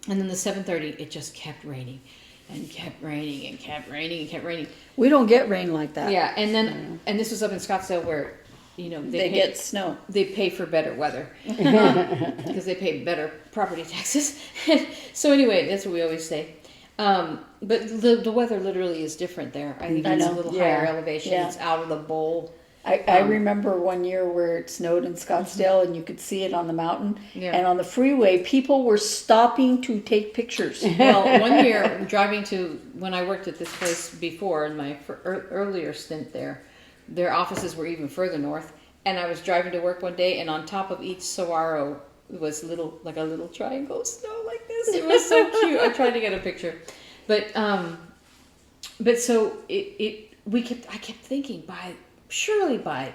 A: And then the 7:30, it just kept raining and kept raining and kept raining and kept raining.
C: We don't get rain like that.
A: Yeah, and then and this was up in Scottsdale where,
C: They get snow.
A: they pay for better weather because they pay better property taxes. So anyway, that's what we always say. But the weather literally is different there. I think it's a little higher elevation.
C: Yeah.
A: It's out of the bowl.
C: I remember one year where it snowed in Scottsdale and you could see it on the mountain.
A: Yeah.
C: And on the freeway, people were stopping to take pictures.
A: Well, one year driving to when I worked at this place before in my earlier stint there, their offices were even further north. And I was driving to work one day, and on top of each saguaro was a little triangle of snow like this. It was so cute. I tried to get a picture, but so I kept thinking surely by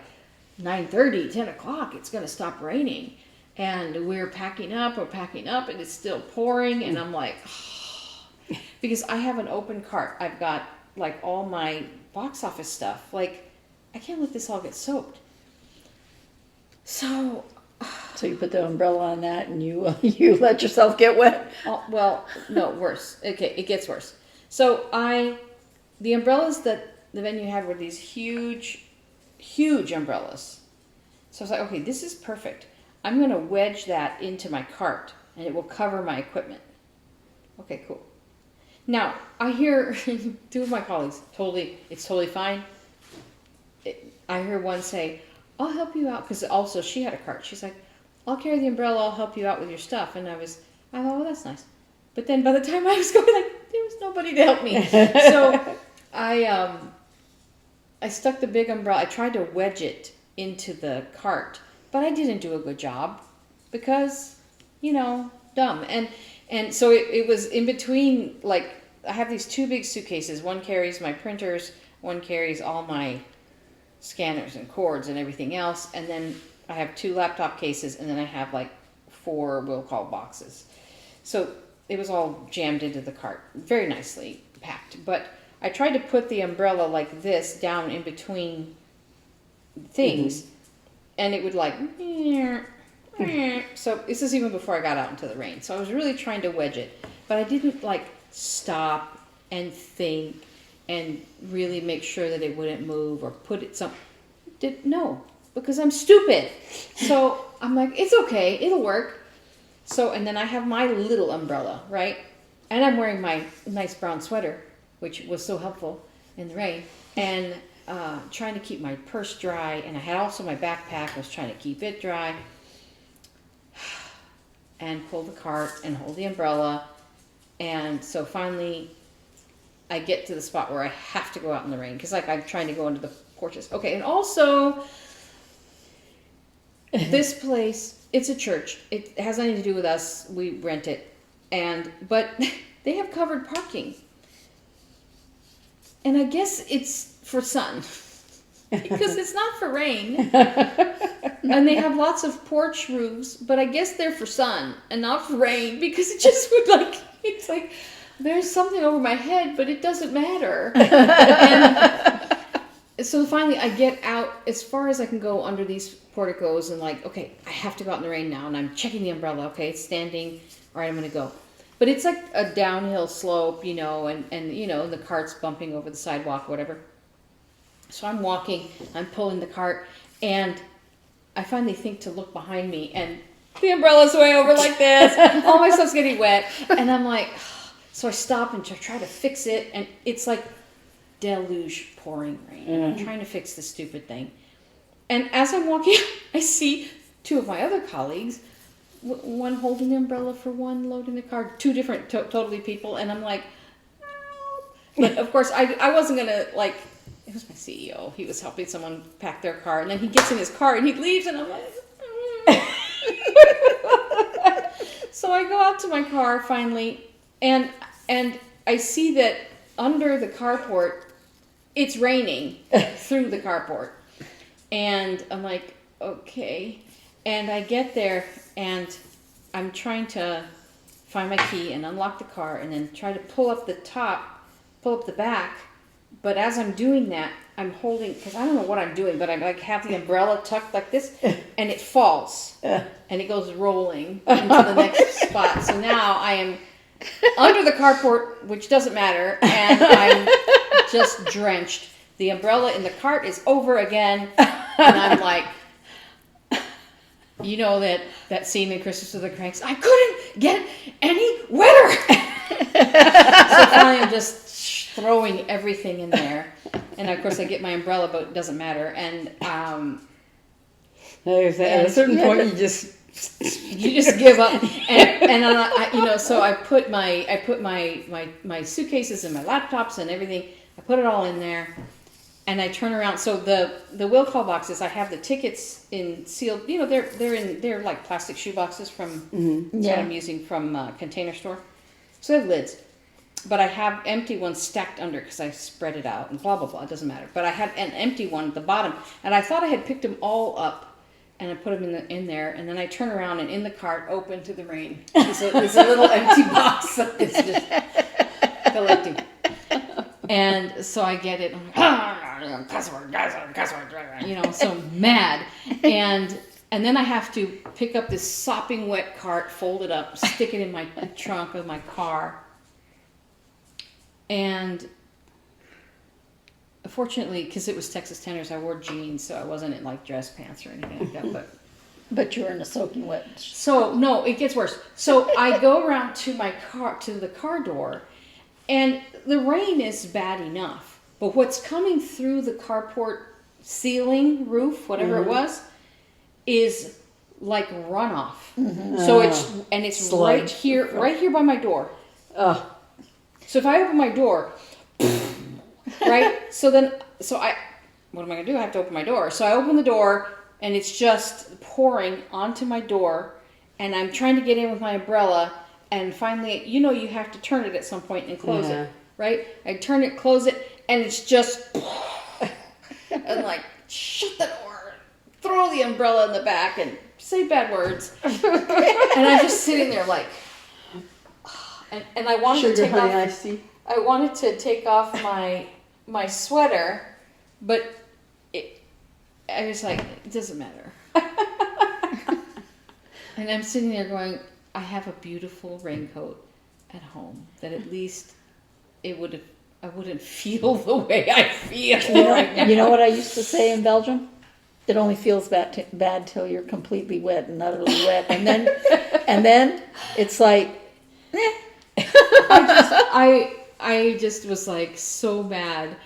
A: 9:30, 10 o'clock, it's going to stop raining. And we're packing up, and it's still pouring. And I'm like, oh. Because I have an open cart. I've got like all my box office stuff. Like, I can't let this all get soaked. So
C: you put the umbrella on that and you let yourself get wet.
A: well, no, worse. Okay, it gets worse. So the umbrellas that the venue had were these huge umbrellas. So I was like, okay, this is perfect. I'm going to wedge that into my cart and it will cover my equipment. Okay, cool. Now, I hear two of my colleagues, it's totally fine. I hear one say, I'll help you out, because also she had a cart. She's like, I'll carry the umbrella, I'll help you out with your stuff. And I thought, well, that's nice. But then by the time I was going, there was nobody to help me. So I stuck the big umbrella. I tried to wedge it into the cart, but I didn't do a good job because, dumb. And so it was in between, like, I have these two big suitcases. One carries my printers, one carries all my scanners and cords and everything else. And then I have two laptop cases, and then I have like 4 we'll call boxes. So it was all jammed into the cart, very nicely packed. But I tried to put the umbrella like this down in between things, and it would like, so this is even before I got out into the rain. So I was really trying to wedge it, but I didn't like stop and think and really make sure that it wouldn't move or put it no, because I'm stupid. So I'm like, it's okay, it'll work. So, and then I have my little umbrella, right? And I'm wearing my nice brown sweater, which was so helpful in the rain, and trying to keep my purse dry. And I had also my backpack, I was trying to keep it dry. And pull the cart and hold the umbrella. And so finally I get to the spot where I have to go out in the rain, because like I'm trying to go into the porches. Okay, and also this place, it's a church. It has nothing to do with us. We rent it. But they have covered parking. And I guess it's for sun. Because it's not for rain. And they have lots of porch roofs, but I guess they're for sun and not for rain, because it just would it's like there's something over my head, but it doesn't matter. And so finally I get out as far as I can go under these porticos, and like, okay, I have to go out in the rain now, and I'm checking the umbrella. Okay, it's standing. All right, I'm going to go. But it's like a downhill slope, and the cart's bumping over the sidewalk, whatever. So I'm walking, I'm pulling the cart, and I finally think to look behind me, and the umbrella's way over like this. All my stuff's getting wet. And I'm like, so I stop and try to fix it, and it's like deluge pouring rain. And I'm trying to fix this stupid thing. And as I'm walking, I see 2 of my other colleagues, one holding the umbrella for one, loading the car, 2 different totally people. And I'm like, help. But of course, I wasn't going to like, it was my CEO. He was helping someone pack their car, and then he gets in his car and he leaves, and I'm like, So I go out to my car finally, and I see that under the carport, it's raining through the carport. And I'm like, okay. And I get there, and I'm trying to find my key and unlock the car, and then try to pull up the back. But as I'm doing that, I'm holding, because I don't know what I'm doing, but I like have the umbrella tucked like this, and it falls, and it goes rolling into the next spot. So now I am under the carport, which doesn't matter, and I'm just drenched. The umbrella in the cart is over again, and I'm like, you know that scene in Christmas with the Cranks? I couldn't get any wetter. So finally I'm just throwing everything in there. And of course I get my umbrella, but it doesn't matter. And
B: At a certain point, you just
A: give up. And so I put my suitcases and my laptops and everything. I put it all in there. And I turn around. So the will call boxes, I have the tickets in sealed. You know, they're like plastic shoe boxes from that I'm using from Container Store. So they have lids, but I have empty ones stacked under because I spread it out and blah blah blah. It doesn't matter. But I had an empty one at the bottom, and I thought I had picked them all up, and I put them in there. And then I turn around, and in the cart, open to the rain, is a little empty box that's just collecting. And so I get it. I'm like, cussword, you know, so mad. And then I have to pick up this sopping wet cart, fold it up, stick it in my trunk of my car. And fortunately, because it was Texas Tenders, I wore jeans, so I wasn't in like dress pants or anything like that.
C: But you were in a soaking wet.
A: So no, it gets worse. So I go around to the car door, and the rain is bad enough, but what's coming through the carport ceiling, roof, whatever it was, is like runoff. So it's
B: Sludge.
A: right here by my door. So if I open my door, right? So what am I gonna do? I have to open my door. So I open the door, and it's just pouring onto my door, and I'm trying to get in with my umbrella. And finally, you have to turn it at some point and close it, right? I turn it, close it, and it's just, and like, shut the door, throw the umbrella in the back, and say bad words. And I'm just sitting there like, and I wanted to take off. I wanted to take off my sweater, but I was like, it doesn't matter. And I'm sitting there going, I have a beautiful raincoat at home that at least I wouldn't feel the way I feel right now.
C: You know what I used to say in Belgium? It only feels bad till you're completely wet and utterly wet, and then it's like,
A: I just was like so mad,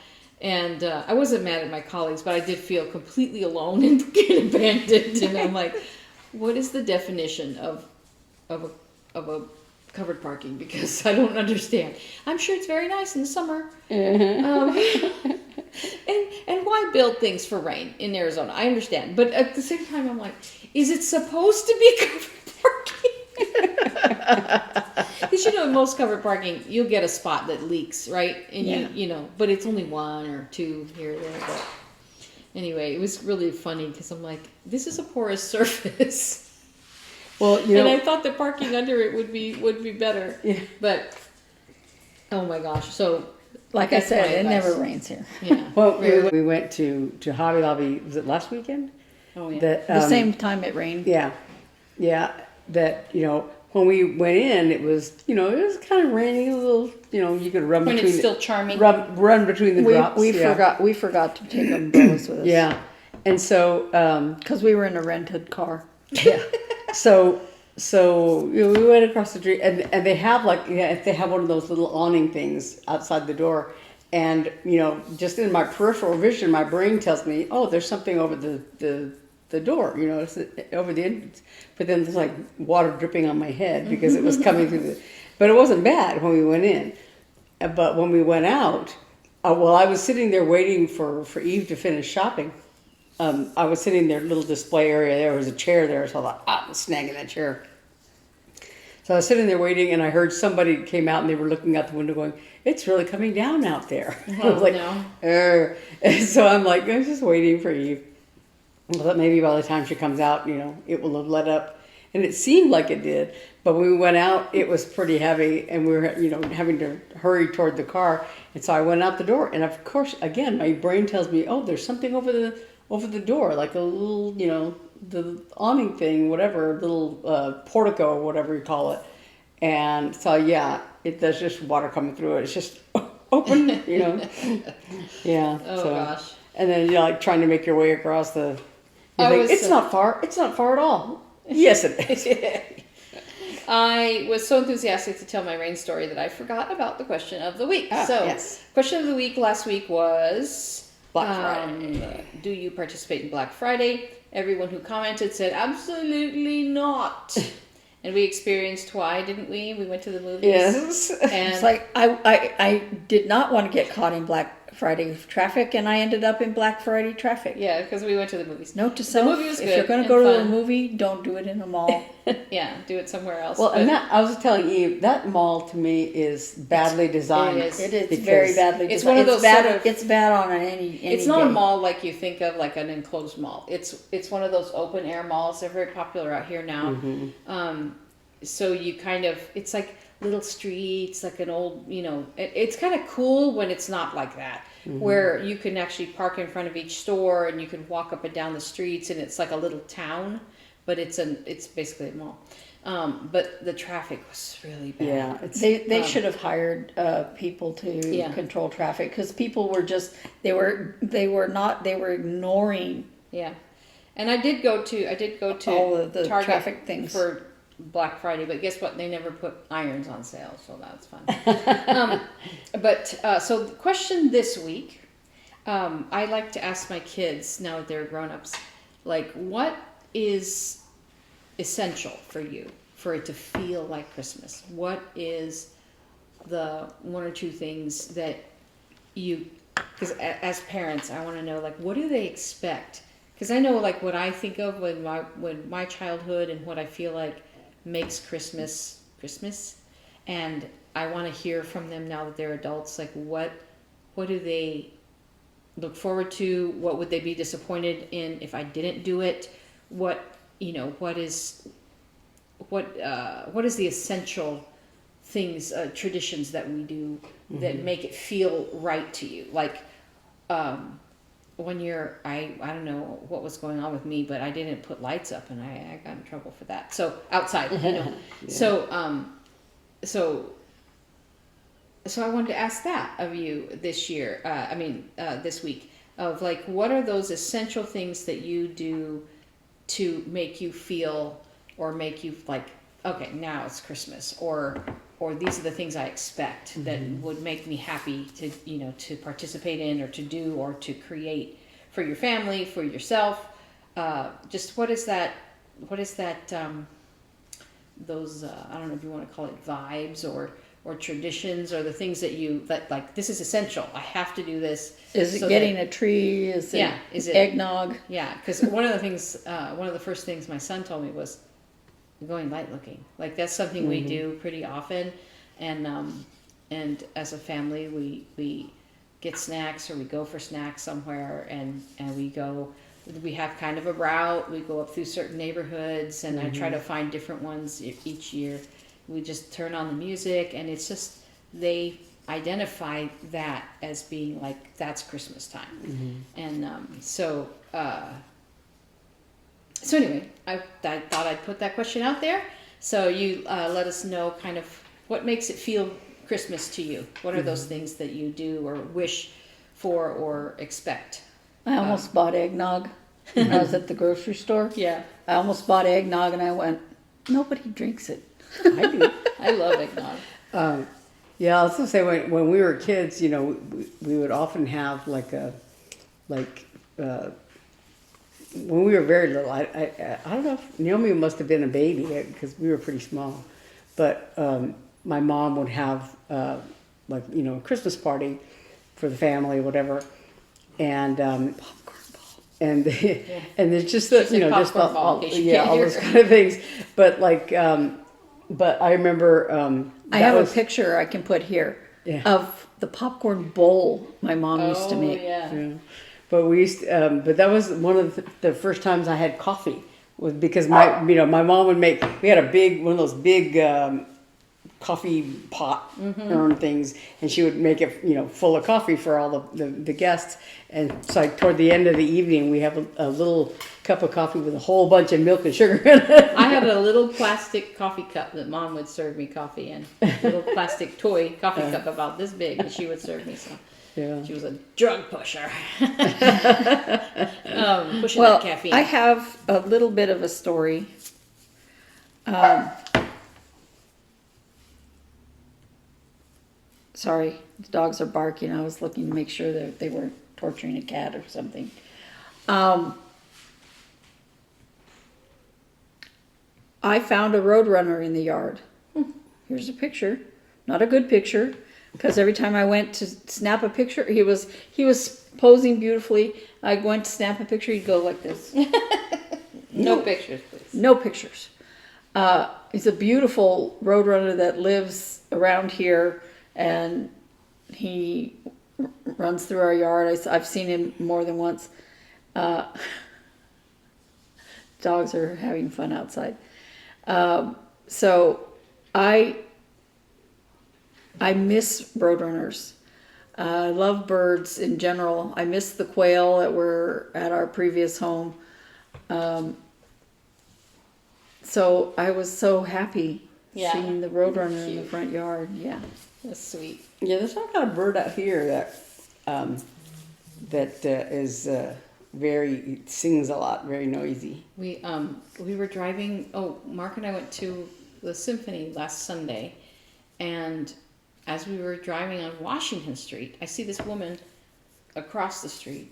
A: and I wasn't mad at my colleagues, but I did feel completely alone and abandoned. And I'm like, what is the definition of a covered parking? Because I don't understand. I'm sure it's very nice in the summer. And why build things for rain in Arizona? I understand, but at the same time, I'm like, is it supposed to be covered parking? Because most covered parking, you'll get a spot that leaks, right? And but it's only one or two here or there. But anyway, it was really funny because I'm like, this is a porous surface. Well, and I thought the parking under it would be better. Yeah. But oh my gosh! So,
C: like I said, it never rains here.
A: Yeah.
B: Well, we went to Hobby Lobby. Was it last weekend?
A: Oh yeah.
C: The same time it rained.
B: Yeah. That when we went in, it was it was kind of raining a little. You could run
A: when
B: between.
A: It's still charming.
B: Run between the drops.
C: We forgot to take umbrellas with us.
B: Yeah, and so
C: because we were in a rented car.
B: Yeah. So we went across the street, and they have they have one of those little awning things outside the door, and just in my peripheral vision, my brain tells me, oh, there's something over the door, it's over the entrance. But then there's like water dripping on my head because it was coming through but it wasn't bad when we went in. But when we went out, while I was sitting there waiting for Eve to finish shopping, I was sitting there, little display area. There was a chair there, so I thought, I'm snagging that chair. So I was sitting there waiting, and I heard somebody came out, and they were looking out the window going, it's really coming down out there. I was like, no. So I'm like, I'm just waiting for Eve. But maybe by the time she comes out, it will have let up. And it seemed like it did. But when we went out, it was pretty heavy, and we were, having to hurry toward the car. And so I went out the door, and of course, again, my brain tells me, oh, there's something over the door, like a little, the awning thing, whatever, little portico or whatever you call it. And so, yeah, there's just water coming through it. It's just open, you know. Yeah.
A: Oh, gosh.
B: And then you're like trying to make your way across the. You think, it's not far. It's not far at all. Yes, it is.
A: I was so enthusiastic to tell my rain story that I forgot about the question of the week.
B: Yes.
A: Question of the week last week was
B: Black Friday.
A: do you participate in Black Friday? Everyone who commented said absolutely not. And we experienced why, didn't we? We went to the movies.
B: Yes.
A: And
C: It's like I did not want to get caught in Black Friday traffic, and I ended up in Black Friday traffic.
A: yeah, because we went to the movies.
C: Note to
A: The
C: self:
A: movie was
C: if
A: good
C: you're going to
A: and
C: go to a
A: fun.
C: movie, don't do it in a mall.
A: Yeah, do it somewhere else.
B: Well, and
A: But
B: that I was telling Eve, that mall to me is badly designed.
A: It is.
C: It is
B: because
C: very badly.
A: it's
C: designed.
A: one of those
C: bad.
A: sort of-
C: It's bad on any.
A: it's not a
C: day.
A: mall like you think of, like an enclosed mall. It's one of those open air malls. They're very popular out here now. So you kind of, it's like little streets, like an old, you know, it's kind of cool when it's not like that, where you can actually park in front of each store and you can walk up and down the streets and it's like a little town, but it's basically a mall. But the traffic was really bad.
B: Yeah,
C: They should have hired people to
A: Yeah.
C: control traffic, because people were just they were ignoring
A: Yeah. And I did go to
C: all of the
A: Target
C: traffic things.
A: for Black Friday, but guess what? They never put irons on sale, so that's fun. So the question this week, I like to ask my kids, now that they're grown-ups, like, what is essential for you for it to feel like Christmas? What is the one or two things that you, because as parents, I want to know, like, what do they expect? Because I know, like, what I think of when my childhood and what I feel like makes Christmas, and I want to hear from them now that they're adults. Like, what do they look forward to? What would they be disappointed in if I didn't do it? What is the essential things, traditions that we do that make it feel right to you? Like, one year, I don't know what was going on with me, but I didn't put lights up, and I got in trouble for that. So outside, you know. Yeah. So I wanted to ask that of you this year. This week, of like, what are those essential things that you do to make you feel, or make you like, okay, now it's Christmas, or these are the things I expect that would make me happy to participate in, or to do, or to create for your family, for yourself. Just what is that? Those I don't know if you want to call it vibes or traditions, or the things that like, this is essential. I have to do this.
C: Is it getting a tree? Is it eggnog?
A: Yeah, because one of the first things my son told me was going light looking. Like, that's something we do pretty often, and as a family we get snacks, or we go for snacks somewhere, and we have kind of a route. We go up through certain neighborhoods, and I try to find different ones each year. We just turn on the music, and it's just, they identify that as being like, that's Christmas time. And so anyway, I thought I'd put that question out there. So you let us know kind of what makes it feel Christmas to you. What are those things that you do, or wish for, or expect?
C: I almost bought eggnog when I was at the grocery store.
A: Yeah.
C: I almost bought eggnog, and I went, nobody drinks it.
B: I do.
A: I love eggnog.
B: Yeah, I was gonna say, when we were kids, you know, we would often have when we were very little. I don't know if Naomi must have been a baby, because we were pretty small, but my mom would have a Christmas party for the family, whatever, and popcorn ball, and there's just just all those kind of things, but like. But I remember.
C: I have a picture I can put here of the popcorn bowl my mom used to make.
A: Yeah.
B: But we used, but that was one of the first times I had coffee, was because my mom would make. We had one of those big coffee pot urn things, and she would make it, full of coffee for all the guests. And so toward the end of the evening, we have a little cup of coffee with a whole bunch of milk and sugar in it.
A: I had a little plastic coffee cup that Mom would serve me coffee in. A little plastic toy coffee cup about this big, and she would serve me some.
B: Yeah.
A: She was a drug pusher. Pushing
C: Well,
A: that caffeine.
C: I have a little bit of a story. Sorry, the dogs are barking. I was looking to make sure that they weren't torturing a cat or something. I found a roadrunner in the yard. Here's a picture. Not a good picture, because every time I went to snap a picture, he was posing beautifully. I went to snap a picture, he'd go like this.
A: No pictures, please.
C: No pictures. He's a beautiful roadrunner that lives around here, and he runs through our yard. I've seen him more than once. Dogs are having fun outside. So I miss roadrunners. I love birds in general. I miss the quail that were at our previous home. So I was so happy seeing the roadrunner in the front yard. Yeah,
A: That's sweet.
B: Yeah, there's some kind of bird out here that is it sings a lot, very noisy.
A: We were driving. Oh, Mark and I went to the symphony last Sunday, and as we were driving on Washington Street, I see this woman across the street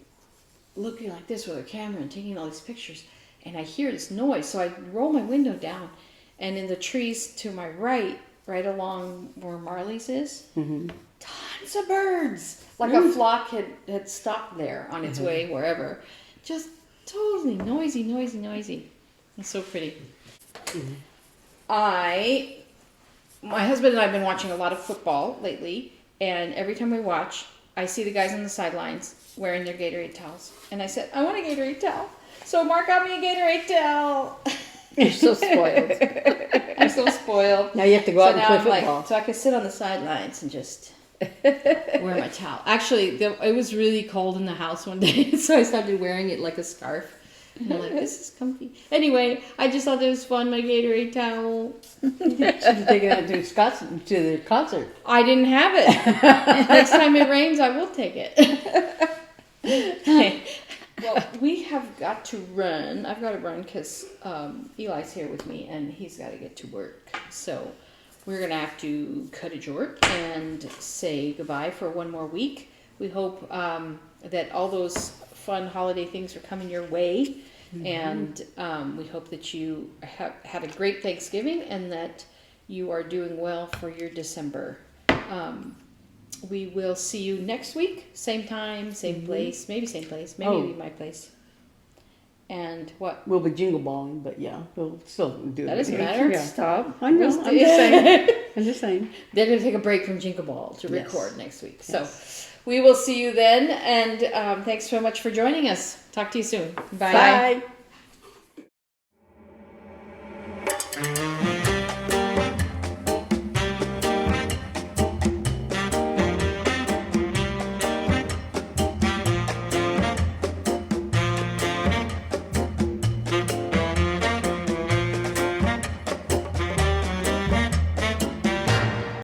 A: looking like this with her camera and taking all these pictures, and I hear this noise, so I roll my window down, and in the trees to my right along where Marley's is, tons of birds. Like a flock had stopped there on its way wherever. Just totally noisy. It's so pretty. My husband and I have been watching a lot of football lately, and every time we watch, I see the guys on the sidelines wearing their Gatorade towels. And I said, I want a Gatorade towel. So Mark got me a Gatorade towel.
C: you're so spoiled.
A: I'm so spoiled.
B: Now you have to go out and
A: now
B: play
A: I'm
B: football.
A: so I can sit on the sidelines and just wear my towel. Actually, it was really cold in the house one day, so I started wearing it like a scarf. And I'm like, this is comfy. Anyway, I just thought it was fun, my Gatorade towel.
B: Should have taken that to the concert.
A: I didn't have it. Next time it rains, I will take it. Well, we have got to run. I've got to run because Eli's here with me, and he's got to get to work. So we're going to have to cut it short and say goodbye for one more week. We hope that all those fun holiday things are coming your way. And we hope that you had a great Thanksgiving and that you are doing well for your December. We will see you next week. Same time, same place. Maybe same place. Maybe my place. And what?
B: We'll be jingle balling, but yeah, we'll still do it.
A: That doesn't matter.
B: Yeah.
C: Stop.
B: I know. I'm just saying.
A: They're going to take a break from Jingle Ball to record next week. So we will see you then. And thanks so much for joining us. Talk to you soon. Bye.
B: Bye.